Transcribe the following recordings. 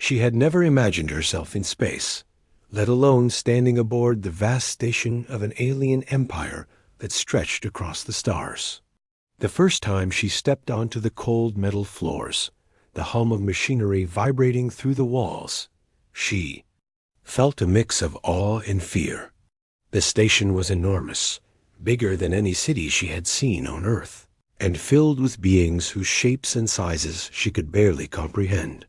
She had never imagined herself in space, let alone standing aboard the vast station of an alien empire that stretched across the stars. The first time she stepped onto the cold metal floors, the hum of machinery vibrating through the walls, she felt a mix of awe and fear. The station was enormous, bigger than any city she had seen on Earth, and filled with beings whose shapes and sizes she could barely comprehend.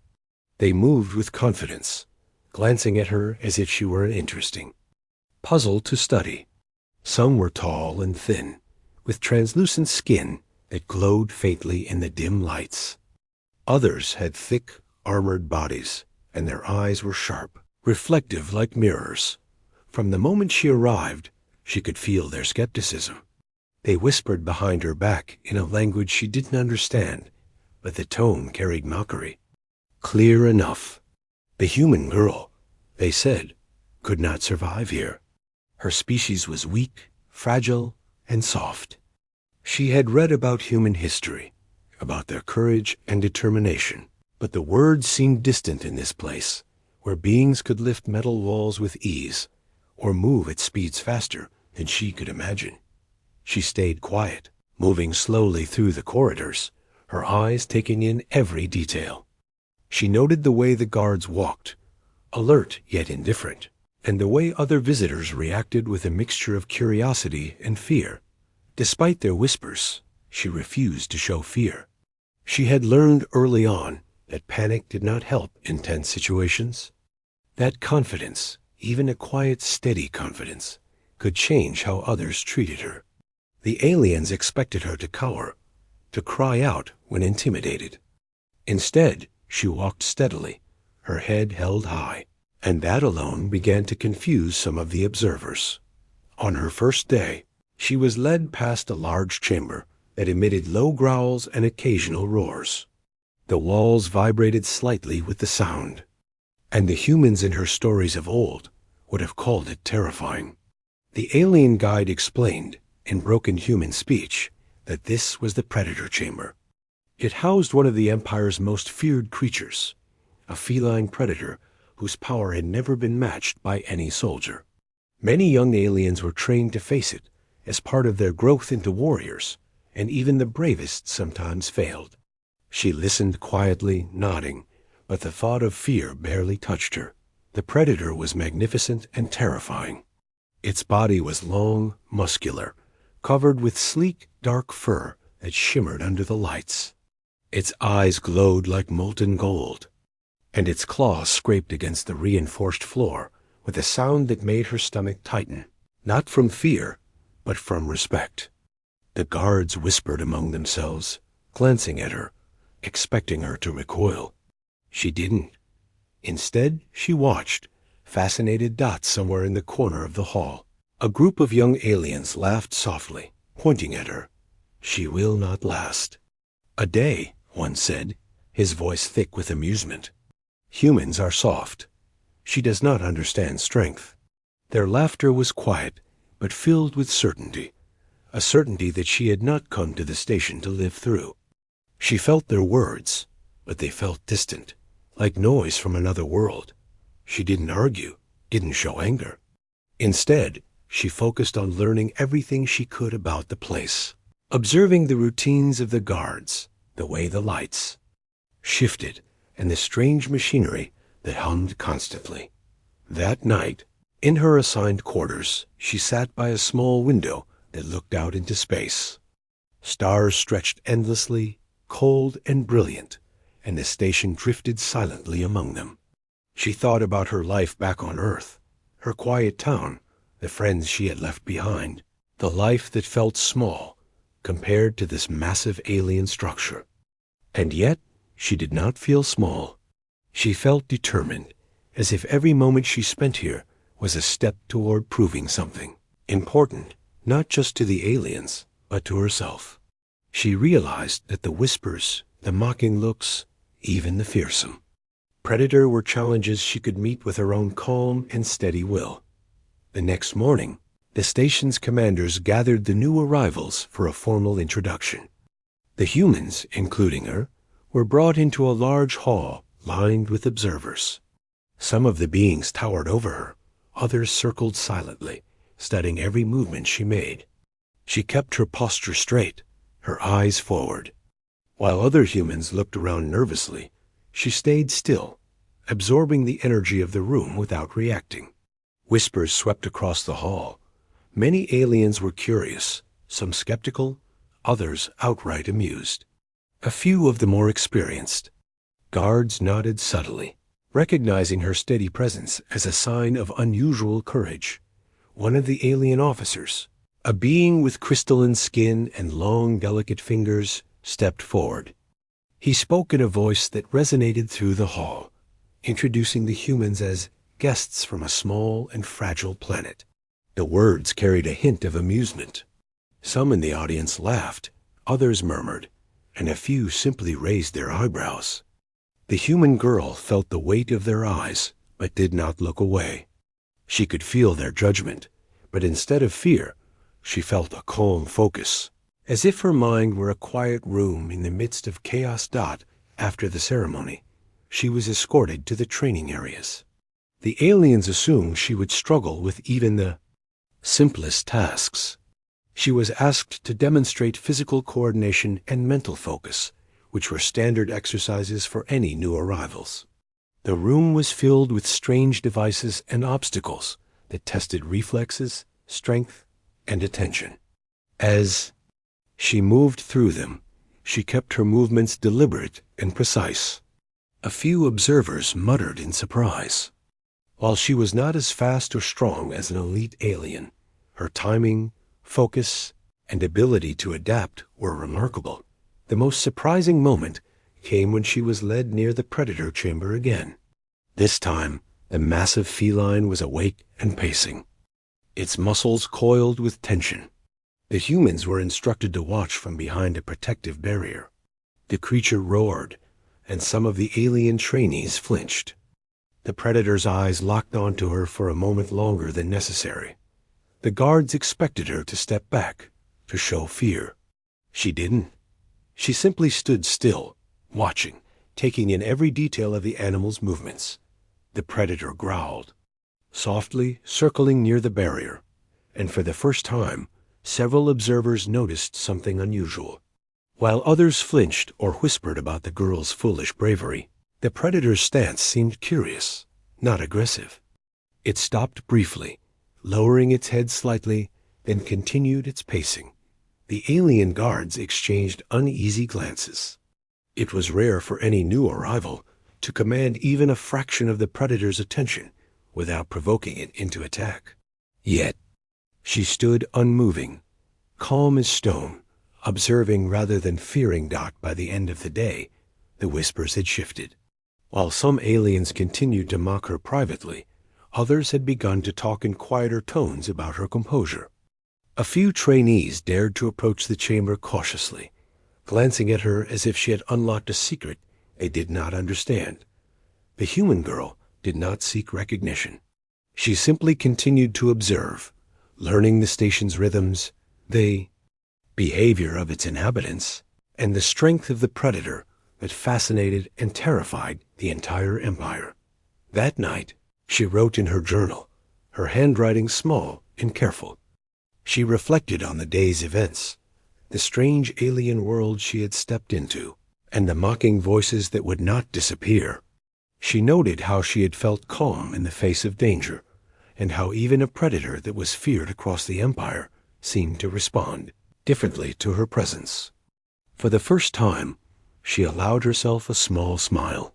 They moved with confidence, glancing at her as if she were an interesting puzzle to study. Some were tall and thin, with translucent skin that glowed faintly in the dim lights. Others had thick, armored bodies, and their eyes were sharp, reflective like mirrors. From the moment she arrived, she could feel their skepticism. They whispered behind her back in a language she didn't understand, but the tone carried mockery. Clear enough. The human girl, they said, could not survive here. Her species was weak, fragile, and soft. She had read about human history, about their courage and determination, but the words seemed distant in this place, where beings could lift metal walls with ease, or move at speeds faster than she could imagine. She stayed quiet, moving slowly through the corridors, her eyes taking in every detail. She noted the way the guards walked, alert yet indifferent, and the way other visitors reacted with a mixture of curiosity and fear. Despite their whispers, she refused to show fear. She had learned early on that panic did not help in tense situations. That confidence, even a quiet, steady confidence, could change how others treated her. The aliens expected her to cower, to cry out when intimidated. Instead, she walked steadily, her head held high, and that alone began to confuse some of the observers. On her first day, she was led past a large chamber that emitted low growls and occasional roars. The walls vibrated slightly with the sound, and the humans in her stories of old would have called it terrifying. The alien guide explained, in broken human speech, that this was the predator chamber. It housed one of the Empire's most feared creatures, a feline predator whose power had never been matched by any soldier. Many young aliens were trained to face it as part of their growth into warriors, and even the bravest sometimes failed. She listened quietly, nodding, but the thought of fear barely touched her. The predator was magnificent and terrifying. Its body was long, muscular, covered with sleek, dark fur that shimmered under the lights. Its eyes glowed like molten gold, and its claws scraped against the reinforced floor with a sound that made her stomach tighten, not from fear, but from respect. The guards whispered among themselves, glancing at her, expecting her to recoil. She didn't. Instead, she watched, fascinated dots somewhere in the corner of the hall. A group of young aliens laughed softly, pointing at her. She will not last. A day, one said, his voice thick with amusement. Humans are soft. She does not understand strength. Their laughter was quiet, but filled with certainty, a certainty that she had not come to the station to live through. She felt their words, but they felt distant, like noise from another world. She didn't argue, didn't show anger. Instead, she focused on learning everything she could about the place, observing the routines of the guards, the way the lights shifted, and the strange machinery that hummed constantly. That night, in her assigned quarters, she sat by a small window that looked out into space. Stars stretched endlessly, cold and brilliant, and the station drifted silently among them. She thought about her life back on Earth, her quiet town, the friends she had left behind, the life that felt small compared to this massive alien structure. And yet, she did not feel small. She felt determined, as if every moment she spent here was a step toward proving something important, not just to the aliens, but to herself. She realized that the whispers, the mocking looks, even the fearsome predator were challenges she could meet with her own calm and steady will. The next morning, the station's commanders gathered the new arrivals for a formal introduction. The humans, including her, were brought into a large hall lined with observers. Some of the beings towered over her, others circled silently, studying every movement she made. She kept her posture straight, her eyes forward. While other humans looked around nervously, she stayed still, absorbing the energy of the room without reacting. Whispers swept across the hall. Many aliens were curious, some skeptical, others outright amused. A few of the more experienced guards nodded subtly, recognizing her steady presence as a sign of unusual courage. One of the alien officers, a being with crystalline skin and long, delicate fingers, stepped forward. He spoke in a voice that resonated through the hall, introducing the humans as guests from a small and fragile planet. The words carried a hint of amusement. Some in the audience laughed, others murmured, and a few simply raised their eyebrows. The human girl felt the weight of their eyes, but did not look away. She could feel their judgment, but instead of fear, she felt a calm focus, as if her mind were a quiet room in the midst of chaos. After the ceremony, she was escorted to the training areas. The aliens assumed she would struggle with even the simplest tasks. She was asked to demonstrate physical coordination and mental focus, which were standard exercises for any new arrivals. The room was filled with strange devices and obstacles that tested reflexes, strength, and attention. As she moved through them, she kept her movements deliberate and precise. A few observers muttered in surprise. While she was not as fast or strong as an elite alien, her timing, focus, and ability to adapt were remarkable. The most surprising moment came when she was led near the predator chamber again. This time, the massive feline was awake and pacing, its muscles coiled with tension. The humans were instructed to watch from behind a protective barrier. The creature roared, and some of the alien trainees flinched. The predator's eyes locked onto her for a moment longer than necessary. The guards expected her to step back, to show fear. She didn't. She simply stood still, watching, taking in every detail of the animal's movements. The predator growled, softly circling near the barrier, and for the first time, several observers noticed something unusual. While others flinched or whispered about the girl's foolish bravery, the predator's stance seemed curious, not aggressive. It stopped briefly, lowering its head slightly, then continued its pacing. The alien guards exchanged uneasy glances. It was rare for any new arrival to command even a fraction of the predator's attention without provoking it into attack. Yet, she stood unmoving, calm as stone, observing rather than fearing. By the end of the day, the whispers had shifted. While some aliens continued to mock her privately, others had begun to talk in quieter tones about her composure. A few trainees dared to approach the chamber cautiously, glancing at her as if she had unlocked a secret they did not understand. The human girl did not seek recognition. She simply continued to observe, learning the station's rhythms, the behavior of its inhabitants, and the strength of the predator that fascinated and terrified the entire empire. That night, she wrote in her journal, her handwriting small and careful. She reflected on the day's events, the strange alien world she had stepped into, and the mocking voices that would not disappear. She noted how she had felt calm in the face of danger, and how even a predator that was feared across the empire seemed to respond differently to her presence. For the first time, she allowed herself a small smile.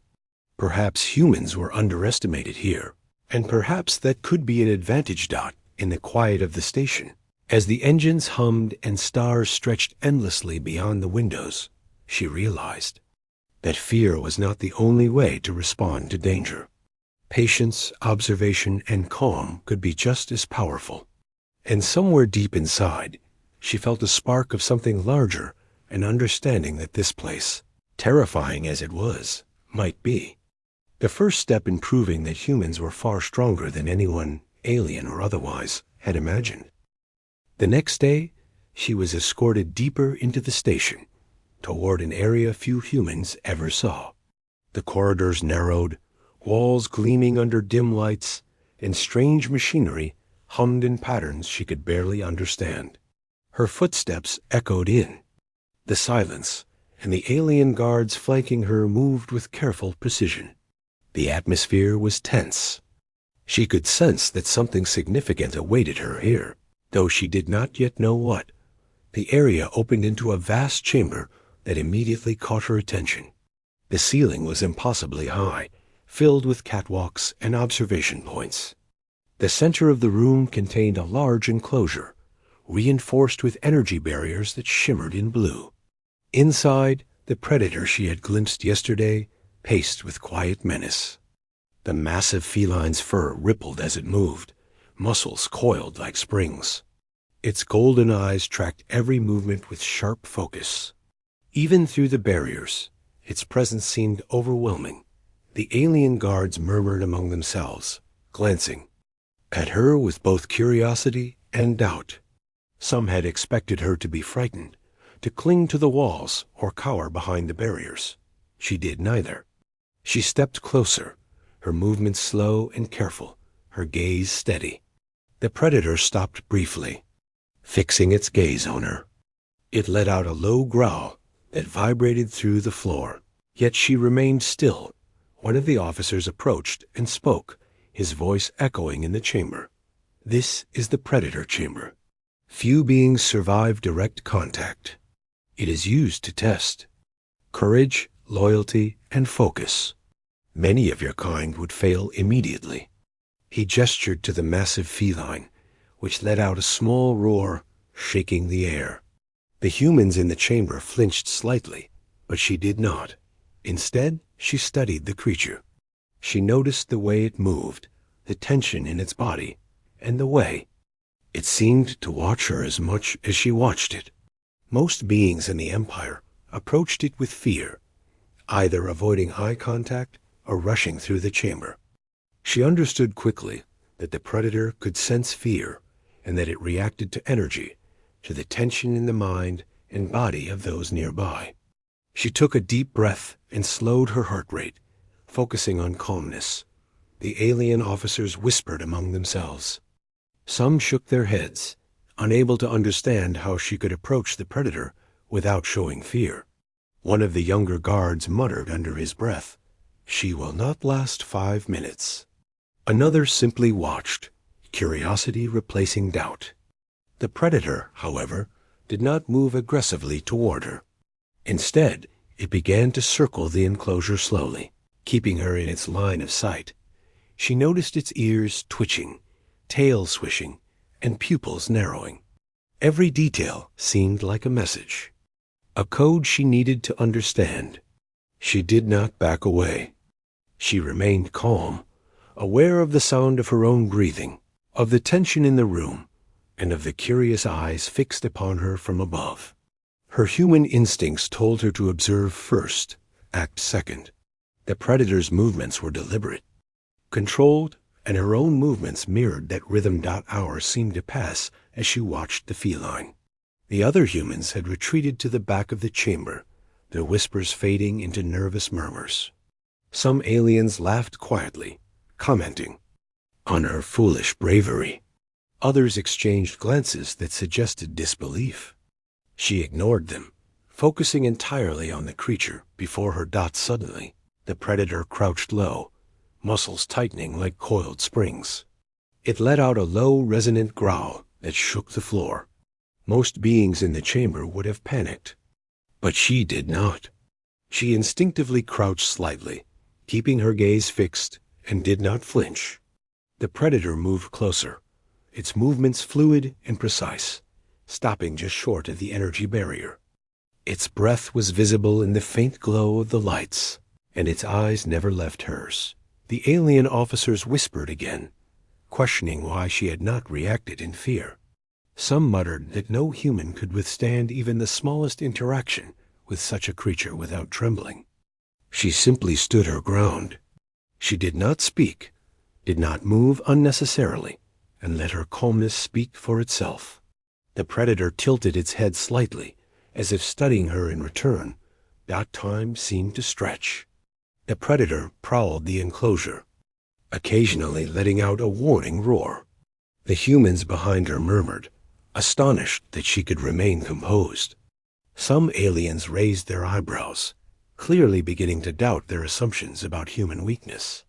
Perhaps humans were underestimated here, and perhaps that could be an advantage. In the quiet of the station, as the engines hummed and stars stretched endlessly beyond the windows, she realized that fear was not the only way to respond to danger. Patience, observation, and calm could be just as powerful. And somewhere deep inside, she felt a spark of something larger, an understanding that this place, terrifying as it was, might be the first step in proving that humans were far stronger than anyone, alien or otherwise, had imagined. The next day, she was escorted deeper into the station, toward an area few humans ever saw. The corridors narrowed, walls gleaming under dim lights, and strange machinery hummed in patterns she could barely understand. Her footsteps echoed in. The silence and the alien guards flanking her moved with careful precision. The atmosphere was tense. She could sense that something significant awaited her here, though she did not yet know what. The area opened into a vast chamber that immediately caught her attention. The ceiling was impossibly high, filled with catwalks and observation points. The center of the room contained a large enclosure, reinforced with energy barriers that shimmered in blue. Inside, the predator she had glimpsed yesterday paced with quiet menace. The massive feline's fur rippled as it moved, muscles coiled like springs. Its golden eyes tracked every movement with sharp focus. Even through the barriers, its presence seemed overwhelming. The alien guards murmured among themselves, glancing at her with both curiosity and doubt. Some had expected her to be frightened, to cling to the walls or cower behind the barriers. She did neither. She stepped closer, her movements slow and careful, her gaze steady. The predator stopped briefly, fixing its gaze on her. It let out a low growl that vibrated through the floor, yet she remained still. One of the officers approached and spoke, his voice echoing in the chamber. "This is the predator chamber. Few beings survive direct contact. It is used to test courage, loyalty, and focus. Many of your kind would fail immediately." He gestured to the massive feline, which let out a small roar, shaking the air. The humans in the chamber flinched slightly, but she did not. Instead, she studied the creature. She noticed the way it moved, the tension in its body, and the way it seemed to watch her as much as she watched it. Most beings in the Empire approached it with fear, either avoiding eye contact or rushing through the chamber. She understood quickly that the predator could sense fear and that it reacted to energy, to the tension in the mind and body of those nearby. She took a deep breath and slowed her heart rate, focusing on calmness. The alien officers whispered among themselves. Some shook their heads, unable to understand how she could approach the predator without showing fear. One of the younger guards muttered under his breath, "She will not last 5 minutes." Another simply watched, curiosity replacing doubt. The predator, however, did not move aggressively toward her. Instead, it began to circle the enclosure slowly, keeping her in its line of sight. She noticed its ears twitching, tail swishing, and pupils narrowing. Every detail seemed like a message, a code she needed to understand. She did not back away. She remained calm, aware of the sound of her own breathing, of the tension in the room, and of the curious eyes fixed upon her from above. Her human instincts told her to observe first, act second. The predator's movements were deliberate, controlled, and her own movements mirrored that rhythm. Hours seemed to pass as she watched the feline. The other humans had retreated to the back of the chamber, their whispers fading into nervous murmurs. Some aliens laughed quietly, commenting on her foolish bravery. Others exchanged glances that suggested disbelief. She ignored them, focusing entirely on the creature before her. Suddenly, the predator crouched low, muscles tightening like coiled springs. It let out a low, resonant growl that shook the floor. Most beings in the chamber would have panicked, but she did not. She instinctively crouched slightly, keeping her gaze fixed, and did not flinch. The predator moved closer, its movements fluid and precise, stopping just short of the energy barrier. Its breath was visible in the faint glow of the lights, and its eyes never left hers. The alien officers whispered again, questioning why she had not reacted in fear. Some muttered that no human could withstand even the smallest interaction with such a creature without trembling. She simply stood her ground. She did not speak, did not move unnecessarily, and let her calmness speak for itself. The predator tilted its head slightly, as if studying her in return. That time seemed to stretch. The predator prowled the enclosure, occasionally letting out a warning roar. The humans behind her murmured, astonished that she could remain composed. Some aliens raised their eyebrows, clearly beginning to doubt their assumptions about human weakness.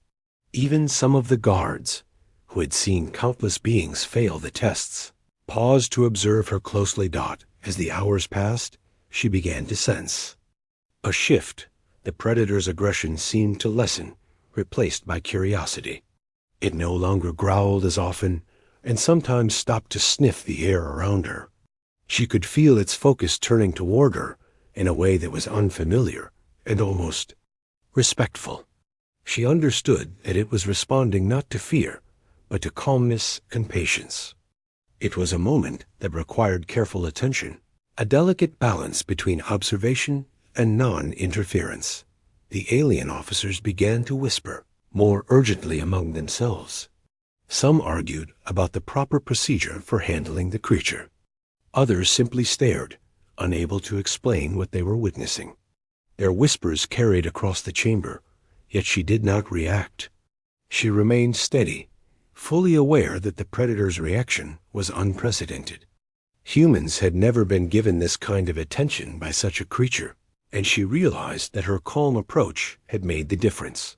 Even some of the guards, who had seen countless beings fail the tests, paused to observe her closely. As the hours passed, she began to sense a shift. The predator's aggression seemed to lessen, replaced by curiosity. It no longer growled as often, and sometimes stopped to sniff the air around her. She could feel its focus turning toward her in a way that was unfamiliar and almost respectful. She understood that it was responding not to fear, but to calmness and patience. It was a moment that required careful attention, a delicate balance between observation and non-interference. The alien officers began to whisper, more urgently among themselves. Some argued about the proper procedure for handling the creature. Others simply stared, unable to explain what they were witnessing. Their whispers carried across the chamber, yet she did not react. She remained steady, fully aware that the predator's reaction was unprecedented. Humans had never been given this kind of attention by such a creature, and she realized that her calm approach had made the difference.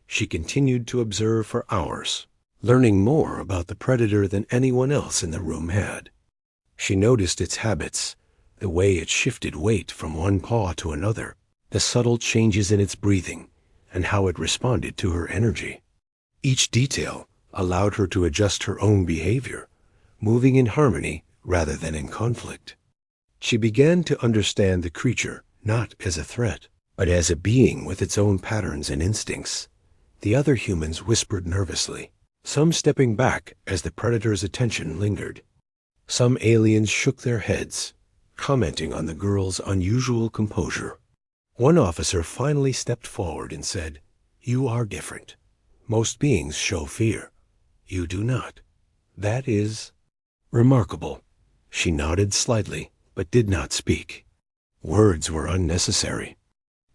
She continued to observe for hours, learning more about the predator than anyone else in the room had. She noticed its habits, the way it shifted weight from one paw to another, the subtle changes in its breathing, and how it responded to her energy. Each detail allowed her to adjust her own behavior, moving in harmony rather than in conflict. She began to understand the creature not as a threat, but as a being with its own patterns and instincts. The other humans whispered nervously, some stepping back as the predator's attention lingered. Some aliens shook their heads, commenting on the girl's unusual composure. One officer finally stepped forward and said, "You are different. Most beings show fear. You do not. That is remarkable." She nodded slightly, but did not speak. Words were unnecessary.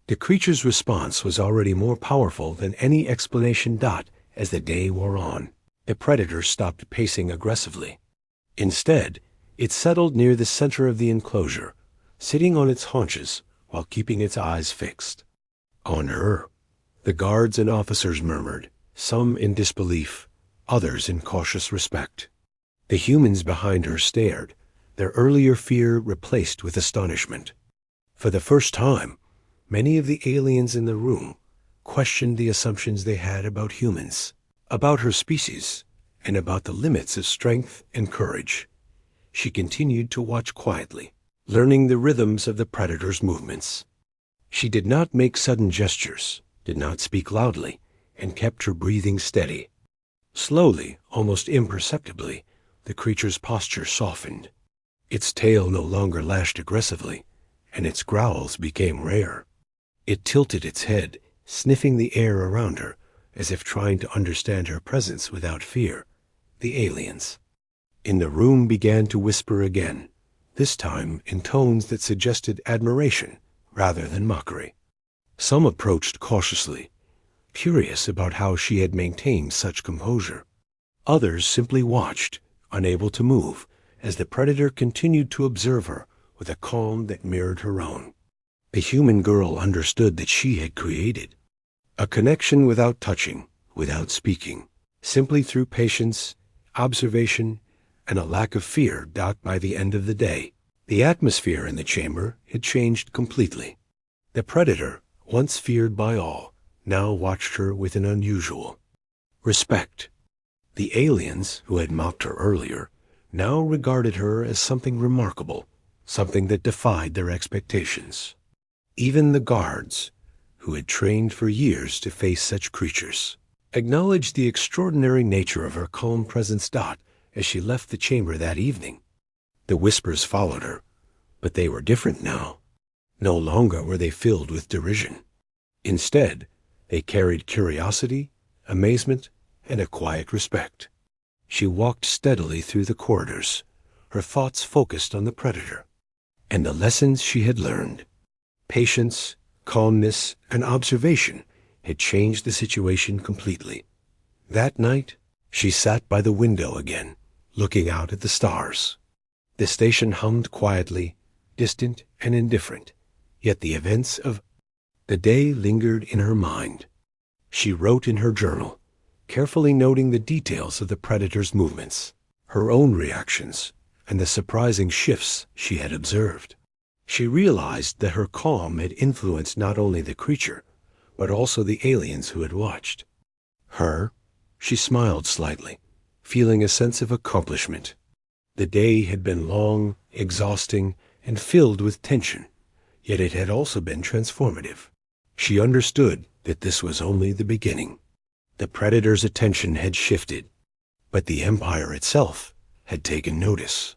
The creature's response was already more powerful than any explanation. As the day wore on, the predator stopped pacing aggressively. Instead, it settled near the center of the enclosure, sitting on its haunches while keeping its eyes fixed on her. The guards and officers murmured, some in disbelief, others in cautious respect. The humans behind her stared, their earlier fear replaced with astonishment. For the first time, many of the aliens in the room questioned the assumptions they had about humans, about her species, and about the limits of strength and courage. She continued to watch quietly, learning the rhythms of the predator's movements. She did not make sudden gestures, did not speak loudly, and kept her breathing steady. Slowly, almost imperceptibly, the creature's posture softened. Its tail no longer lashed aggressively, and its growls became rare. It tilted its head, sniffing the air around her, as if trying to understand her presence without fear. The aliens in the room began to whisper again, this time in tones that suggested admiration rather than mockery. Some approached cautiously, curious about how she had maintained such composure. Others simply watched, unable to move, as the predator continued to observe her with a calm that mirrored her own. The human girl understood that she had created a connection without touching, without speaking, simply through patience, observation, and a lack of fear. By the end of the day, the atmosphere in the chamber had changed completely. The predator, once feared by all, now watched her with an unusual respect. The aliens, who had mocked her earlier, now regarded her as something remarkable, something that defied their expectations. Even the guards, who had trained for years to face such creatures, acknowledged the extraordinary nature of her calm presence. As she left the chamber that evening, the whispers followed her, but they were different now. No longer were they filled with derision. Instead, they carried curiosity, amazement, and a quiet respect. She walked steadily through the corridors, her thoughts focused on the predator and the lessons she had learned. Patience, calmness, and observation had changed the situation completely. That night, she sat by the window again, looking out at the stars. The station hummed quietly, distant and indifferent, yet the events of the day lingered in her mind. She wrote in her journal, carefully noting the details of the predator's movements, her own reactions, and the surprising shifts she had observed. She realized that her calm had influenced not only the creature, but also the aliens who had watched her. She smiled slightly, feeling a sense of accomplishment. The day had been long, exhausting, and filled with tension, yet it had also been transformative. She understood that this was only the beginning. The predator's attention had shifted, but the Empire itself had taken notice.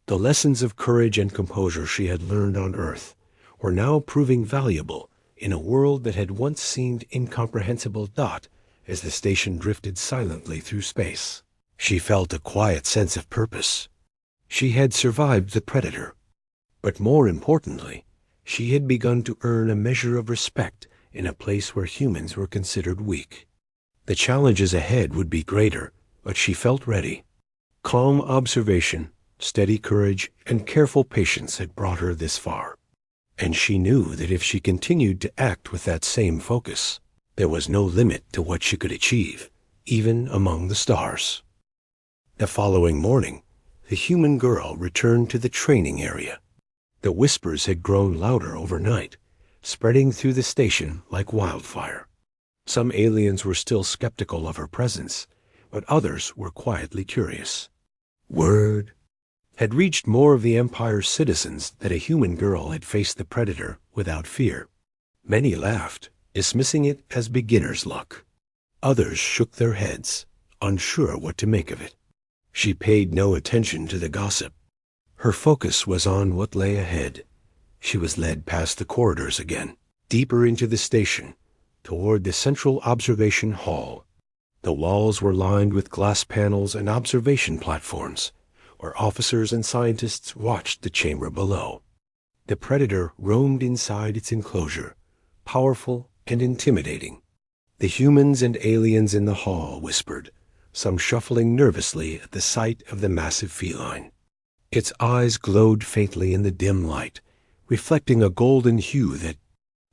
The lessons of courage and composure she had learned on Earth were now proving valuable in a world that had once seemed incomprehensible. As the station drifted silently through space, she felt a quiet sense of purpose. She had survived the predator, but more importantly, she had begun to earn a measure of respect in a place where humans were considered weak. The challenges ahead would be greater, but she felt ready. Calm observation, steady courage, and careful patience had brought her this far, and she knew that if she continued to act with that same focus, there was no limit to what she could achieve, even among the stars. The following morning, the human girl returned to the training area. The whispers had grown louder overnight, spreading through the station like wildfire. Some aliens were still skeptical of her presence, but others were quietly curious. Word had reached more of the Empire's citizens that a human girl had faced the predator without fear. Many laughed, dismissing it as beginner's luck. Others shook their heads, unsure what to make of it. She paid no attention to the gossip. Her focus was on what lay ahead. She was led past the corridors again, deeper into the station, toward the central observation hall. The walls were lined with glass panels and observation platforms, where officers and scientists watched the chamber below. The predator roamed inside its enclosure, powerful and intimidating. The humans and aliens in the hall whispered, some shuffling nervously at the sight of the massive feline. Its eyes glowed faintly in the dim light, reflecting a golden hue that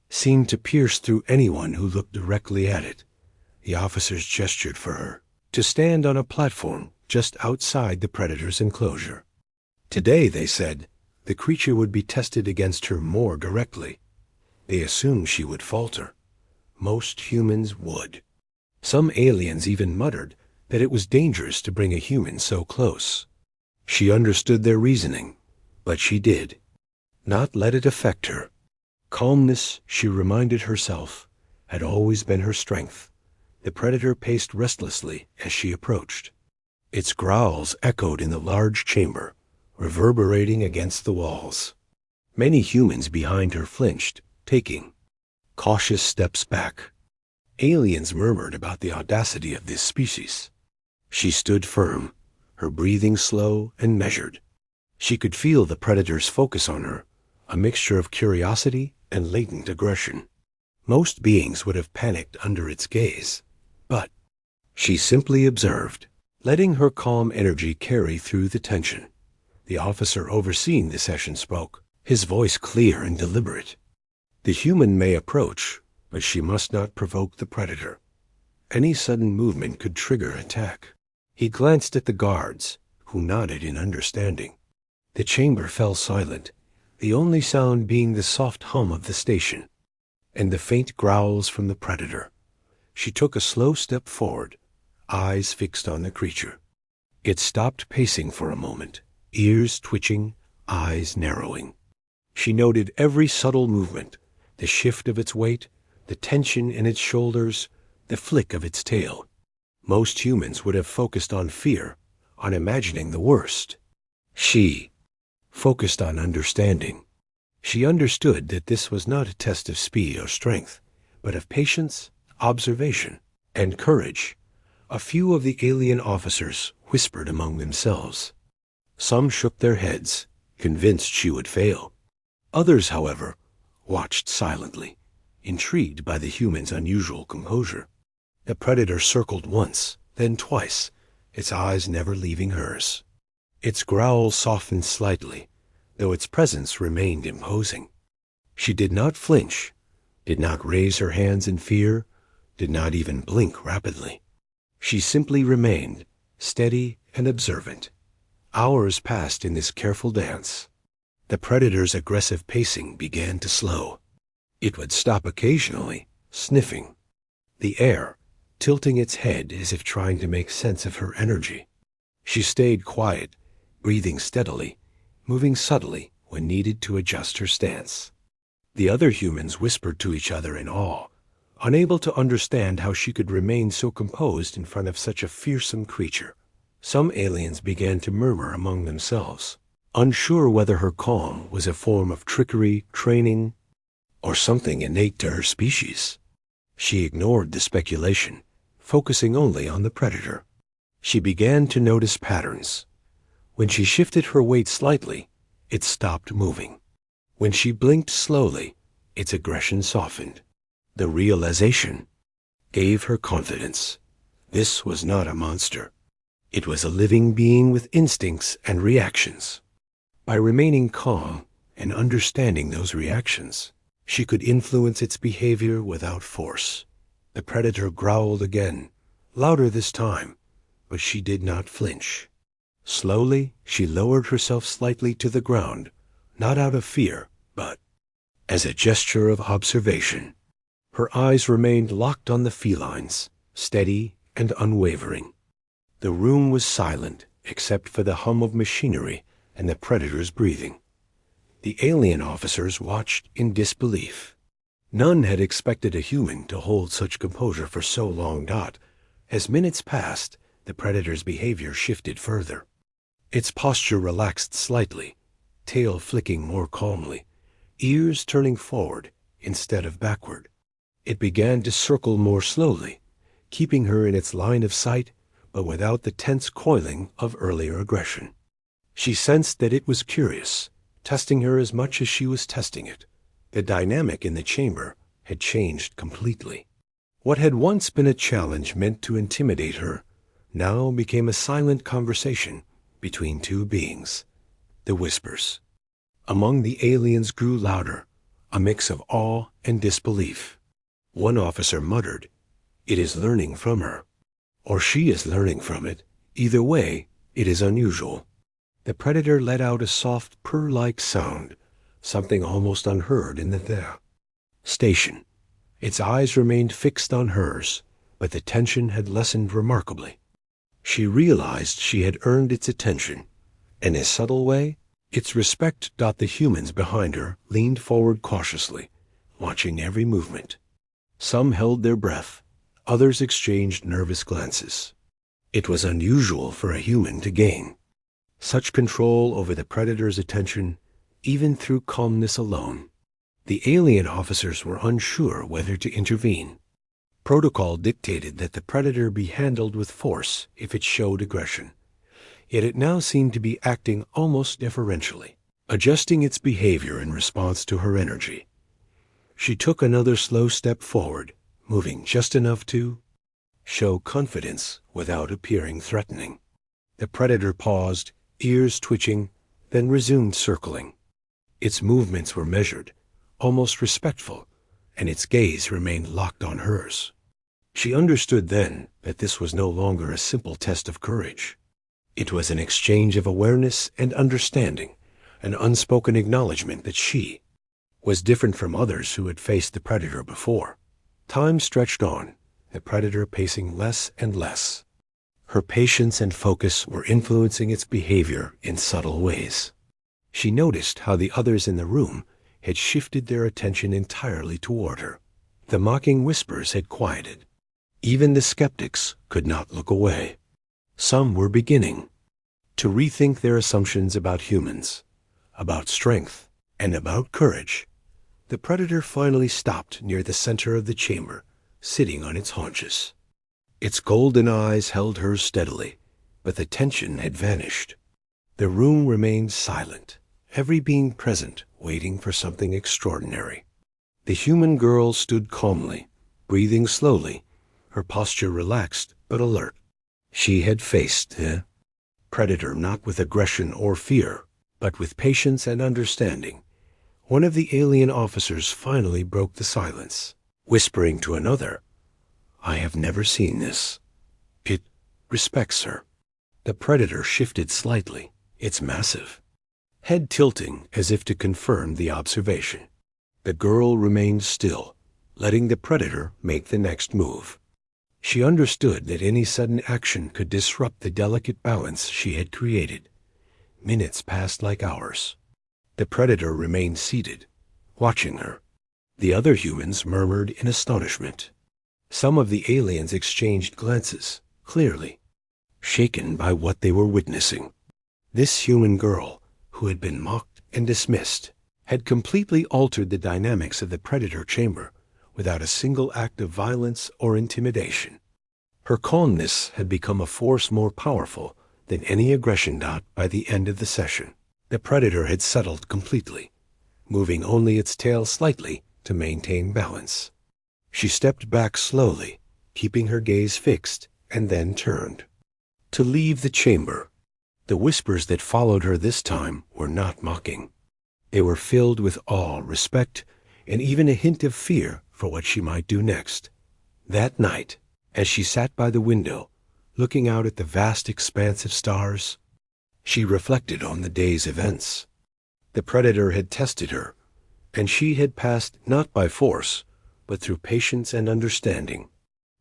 seemed to pierce through anyone who looked directly at it. The officers gestured for her to stand on a platform just outside the predator's enclosure. Today, they said, the creature would be tested against her more directly. They assumed she would falter. Most humans would. Some aliens even muttered that it was dangerous to bring a human so close. She understood their reasoning, but she did not let it affect her. Calmness, she reminded herself, had always been her strength. The predator paced restlessly as she approached. Its growls echoed in the large chamber, reverberating against the walls. Many humans behind her flinched, taking cautious steps back. Aliens murmured about the audacity of this species. She stood firm, her breathing slow and measured. She could feel the predator's focus on her, a mixture of curiosity and latent aggression. Most beings would have panicked under its gaze, but she simply observed, letting her calm energy carry through the tension. The officer overseeing the session spoke, his voice clear and deliberate. The human may approach, but she must not provoke the predator. Any sudden movement could trigger attack. He glanced at the guards, who nodded in understanding. The chamber fell silent, the only sound being the soft hum of the station and the faint growls from the predator. She took a slow step forward, eyes fixed on the creature. It stopped pacing for a moment, ears twitching, eyes narrowing. She noted every subtle movement, the shift of its weight, the tension in its shoulders, the flick of its tail. Most humans would have focused on fear, on imagining the worst. She focused on understanding. She understood that this was not a test of speed or strength, but of patience, observation, and courage. A few of the alien officers whispered among themselves. Some shook their heads, convinced she would fail. Others, however, watched silently, intrigued by the human's unusual composure. The predator circled once, then twice, its eyes never leaving hers. Its growl softened slightly, though its presence remained imposing. She did not flinch, did not raise her hands in fear, did not even blink rapidly. She simply remained, steady and observant. Hours passed in this careful dance. The predator's aggressive pacing began to slow. It would stop occasionally, sniffing the air, tilting its head as if trying to make sense of her energy. She stayed quiet, breathing steadily, moving subtly when needed to adjust her stance. The other humans whispered to each other in awe, unable to understand how she could remain so composed in front of such a fearsome creature. Some aliens began to murmur among themselves, unsure whether her calm was a form of trickery, training, or something innate to her species. She ignored the speculation, focusing only on the predator. She began to notice patterns. When she shifted her weight slightly, it stopped moving. When she blinked slowly, its aggression softened. The realization gave her confidence. This was not a monster. It was a living being with instincts and reactions. By remaining calm and understanding those reactions, she could influence its behavior without force. The predator growled again, louder this time, but she did not flinch. Slowly, she lowered herself slightly to the ground, not out of fear, but as a gesture of observation. Her eyes remained locked on the felines, steady and unwavering. The room was silent, except for the hum of machinery and the predator's breathing. The alien officers watched in disbelief. None had expected a human to hold such composure for so long. As minutes passed, the predator's behavior shifted further. Its posture relaxed slightly, tail flicking more calmly, ears turning forward instead of backward. It began to circle more slowly, keeping her in its line of sight, but without the tense coiling of earlier aggression. She sensed that it was curious, testing her as much as she was testing it. The dynamic in the chamber had changed completely. What had once been a challenge meant to intimidate her now became a silent conversation between two beings. The whispers among the aliens grew louder, a mix of awe and disbelief. One officer muttered, "It is learning from her," or "She is learning from it." Either way, it is unusual. The predator let out a soft purr-like sound, something almost unheard in the station. Its eyes remained fixed on hers, but the tension had lessened remarkably. She realized she had earned its attention. In a subtle way, its respect. The humans behind her leaned forward cautiously, watching every movement. Some held their breath, others exchanged nervous glances. It was unusual for a human to gain such control over the predator's attention, even through calmness alone. The alien officers were unsure whether to intervene. Protocol dictated that the predator be handled with force if it showed aggression. Yet it now seemed to be acting almost deferentially, adjusting its behavior in response to her energy. She took another slow step forward, moving just enough to show confidence without appearing threatening. The predator paused, ears twitching, then resumed circling. Its movements were measured, almost respectful, and its gaze remained locked on hers. She understood then that this was no longer a simple test of courage. It was an exchange of awareness and understanding, an unspoken acknowledgement that she was different from others who had faced the predator before. Time stretched on, the predator pacing less and less. Her patience and focus were influencing its behavior in subtle ways. She noticed how the others in the room had shifted their attention entirely toward her. The mocking whispers had quieted. Even the skeptics could not look away. Some were beginning to rethink their assumptions about humans, about strength, and about courage. The predator finally stopped near the center of the chamber, sitting on its haunches. Its golden eyes held hers steadily, but the tension had vanished. The room remained silent, every being present waiting for something extraordinary. The human girl stood calmly, breathing slowly, her posture relaxed but alert. She had faced the predator not with aggression or fear, but with patience and understanding. One of the alien officers finally broke the silence, whispering to another, "I have never seen this. It respects her." The predator shifted slightly. "It's massive," head tilting as if to confirm the observation. The girl remained still, letting the predator make the next move. She understood that any sudden action could disrupt the delicate balance she had created. Minutes passed like hours. The predator remained seated, watching her. The other humans murmured in astonishment. Some of the aliens exchanged glances, clearly shaken by what they were witnessing. This human girl, who had been mocked and dismissed, had completely altered the dynamics of the predator chamber without a single act of violence or intimidation. Her calmness had become a force more powerful than any aggression dot by the end of the session. The predator had settled completely, moving only its tail slightly to maintain balance. She stepped back slowly, keeping her gaze fixed, and then turned to leave the chamber. The whispers that followed her this time were not mocking. They were filled with awe, respect, and even a hint of fear for what she might do next. That night, as she sat by the window, looking out at the vast expanse of stars, she reflected on the day's events. The predator had tested her, and she had passed not by force, but through patience and understanding.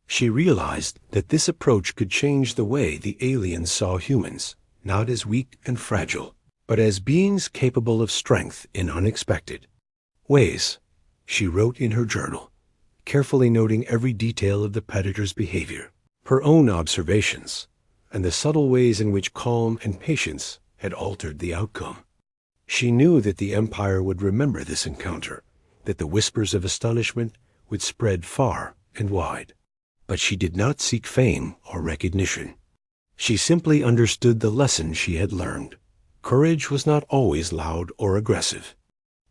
She realized that this approach could change the way the aliens saw humans, not as weak and fragile, but as beings capable of strength in unexpected ways. She wrote in her journal, carefully noting every detail of the predator's behavior, her own observations, and the subtle ways in which calm and patience had altered the outcome. She knew that the Empire would remember this encounter, that the whispers of astonishment would spread far and wide. But she did not seek fame or recognition. She simply understood the lesson she had learned. Courage was not always loud or aggressive.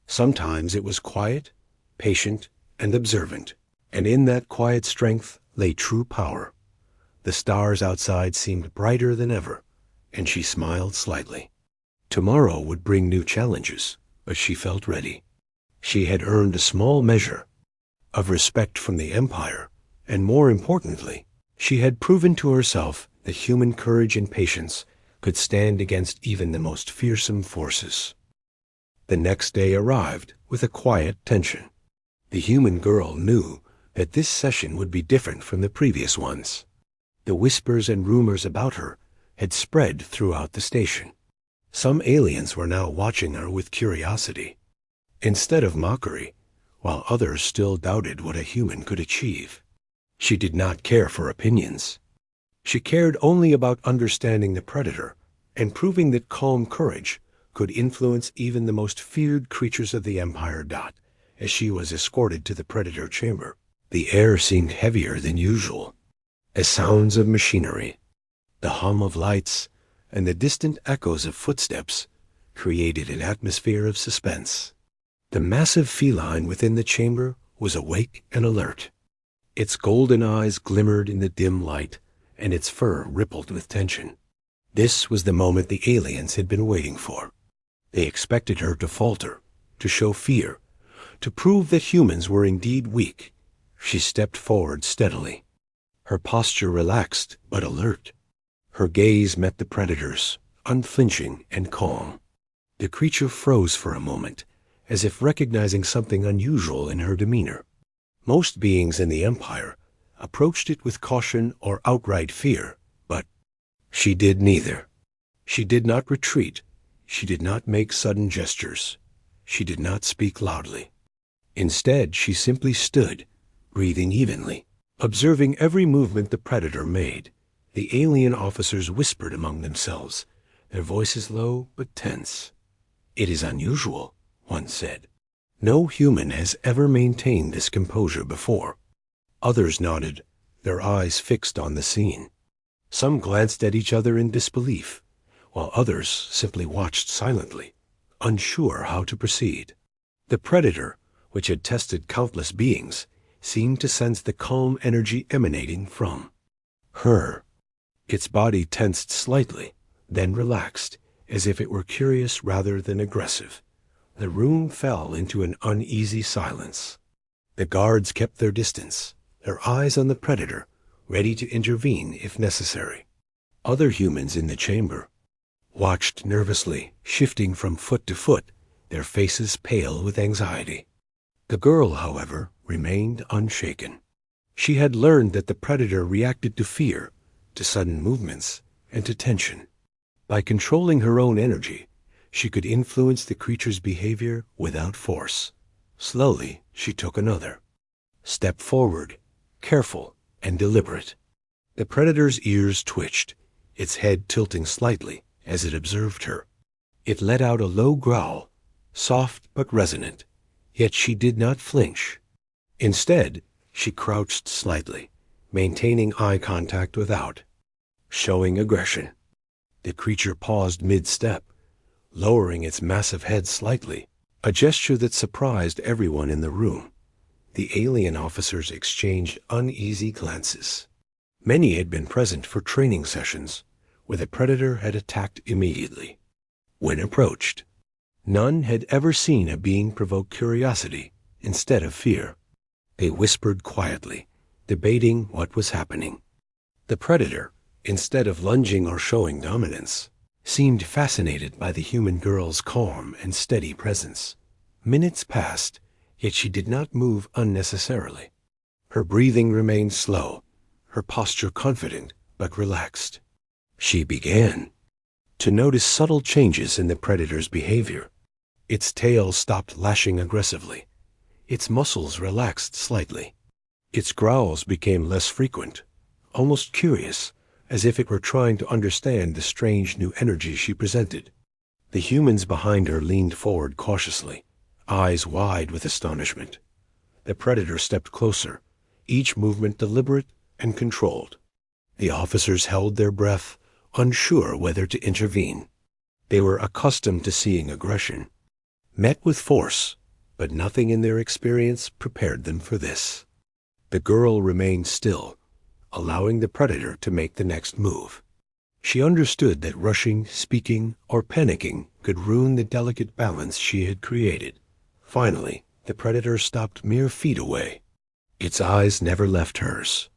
Sometimes it was quiet, patient, and observant, and in that quiet strength lay true power. The stars outside seemed brighter than ever, and she smiled slightly. Tomorrow would bring new challenges, but she felt ready. She had earned a small measure of respect from the Empire, and more importantly, she had proven to herself that human courage and patience could stand against even the most fearsome forces. The next day arrived with a quiet tension. The human girl knew that this session would be different from the previous ones. The whispers and rumors about her had spread throughout the station. Some aliens were now watching her with curiosity, instead of mockery, while others still doubted what a human could achieve. She did not care for opinions. She cared only about understanding the predator and proving that calm courage could influence even the most feared creatures of the Empire. As she was escorted to the predator chamber, the air seemed heavier than usual. As sounds of machinery, the hum of lights, and the distant echoes of footsteps created an atmosphere of suspense. The massive feline within the chamber was awake and alert. Its golden eyes glimmered in the dim light, and its fur rippled with tension. This was the moment the aliens had been waiting for. They expected her to falter, to show fear, to prove that humans were indeed weak. She stepped forward steadily, her posture relaxed but alert. Her gaze met the predator's, unflinching and calm. The creature froze for a moment, as if recognizing something unusual in her demeanor. Most beings in the Empire approached it with caution or outright fear, but she did neither. She did not retreat. She did not make sudden gestures. She did not speak loudly. Instead, she simply stood, breathing evenly, observing every movement the predator made. The alien officers whispered among themselves, their voices low but tense. "It is unusual," one said. "No human has ever maintained this composure before." Others nodded, their eyes fixed on the scene. Some glanced at each other in disbelief, while others simply watched silently, unsure how to proceed. The predator, which had tested countless beings, seemed to sense the calm energy emanating from her. Its body tensed slightly, then relaxed, as if it were curious rather than aggressive. The room fell into an uneasy silence. The guards kept their distance, their eyes on the predator, ready to intervene if necessary. Other humans in the chamber watched nervously, shifting from foot to foot, their faces pale with anxiety. The girl, however, remained unshaken. She had learned that the predator reacted to fear, to sudden movements, and to tension. By controlling her own energy, she could influence the creature's behavior without force. Slowly, she took another step forward, careful and deliberate. The predator's ears twitched, its head tilting slightly as it observed her. It let out a low growl, soft but resonant, yet she did not flinch. Instead, she crouched slightly, maintaining eye contact without showing aggression. The creature paused mid-step, lowering its massive head slightly, a gesture that surprised everyone in the room. The alien officers exchanged uneasy glances. Many had been present for training sessions, where the predator had attacked immediately when approached. None had ever seen a being provoke curiosity instead of fear. They whispered quietly, debating what was happening. The predator, instead of lunging or showing dominance, seemed fascinated by the human girl's calm and steady presence. Minutes passed, yet she did not move unnecessarily. Her breathing remained slow, her posture confident but relaxed. She began to notice subtle changes in the predator's behavior. Its tail stopped lashing aggressively. Its muscles relaxed slightly. Its growls became less frequent, almost curious, as if it were trying to understand the strange new energy she presented. The humans behind her leaned forward cautiously, eyes wide with astonishment. The predator stepped closer, each movement deliberate and controlled. The officers held their breath, unsure whether to intervene. They were accustomed to seeing aggression, met with force, but nothing in their experience prepared them for this. The girl remained still, allowing the predator to make the next move. She understood that rushing, speaking, or panicking could ruin the delicate balance she had created. Finally, the predator stopped mere feet away. Its eyes never left hers.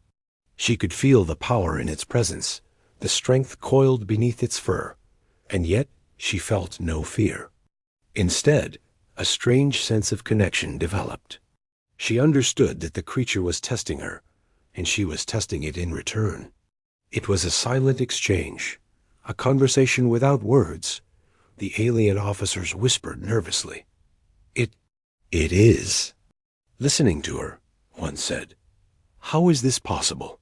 She could feel the power in its presence, the strength coiled beneath its fur, and yet she felt no fear. Instead, a strange sense of connection developed. She understood that the creature was testing her, and she was testing it in return. It was a silent exchange, a conversation without words. The alien officers whispered nervously. It is. Listening to her, one said. How is this possible?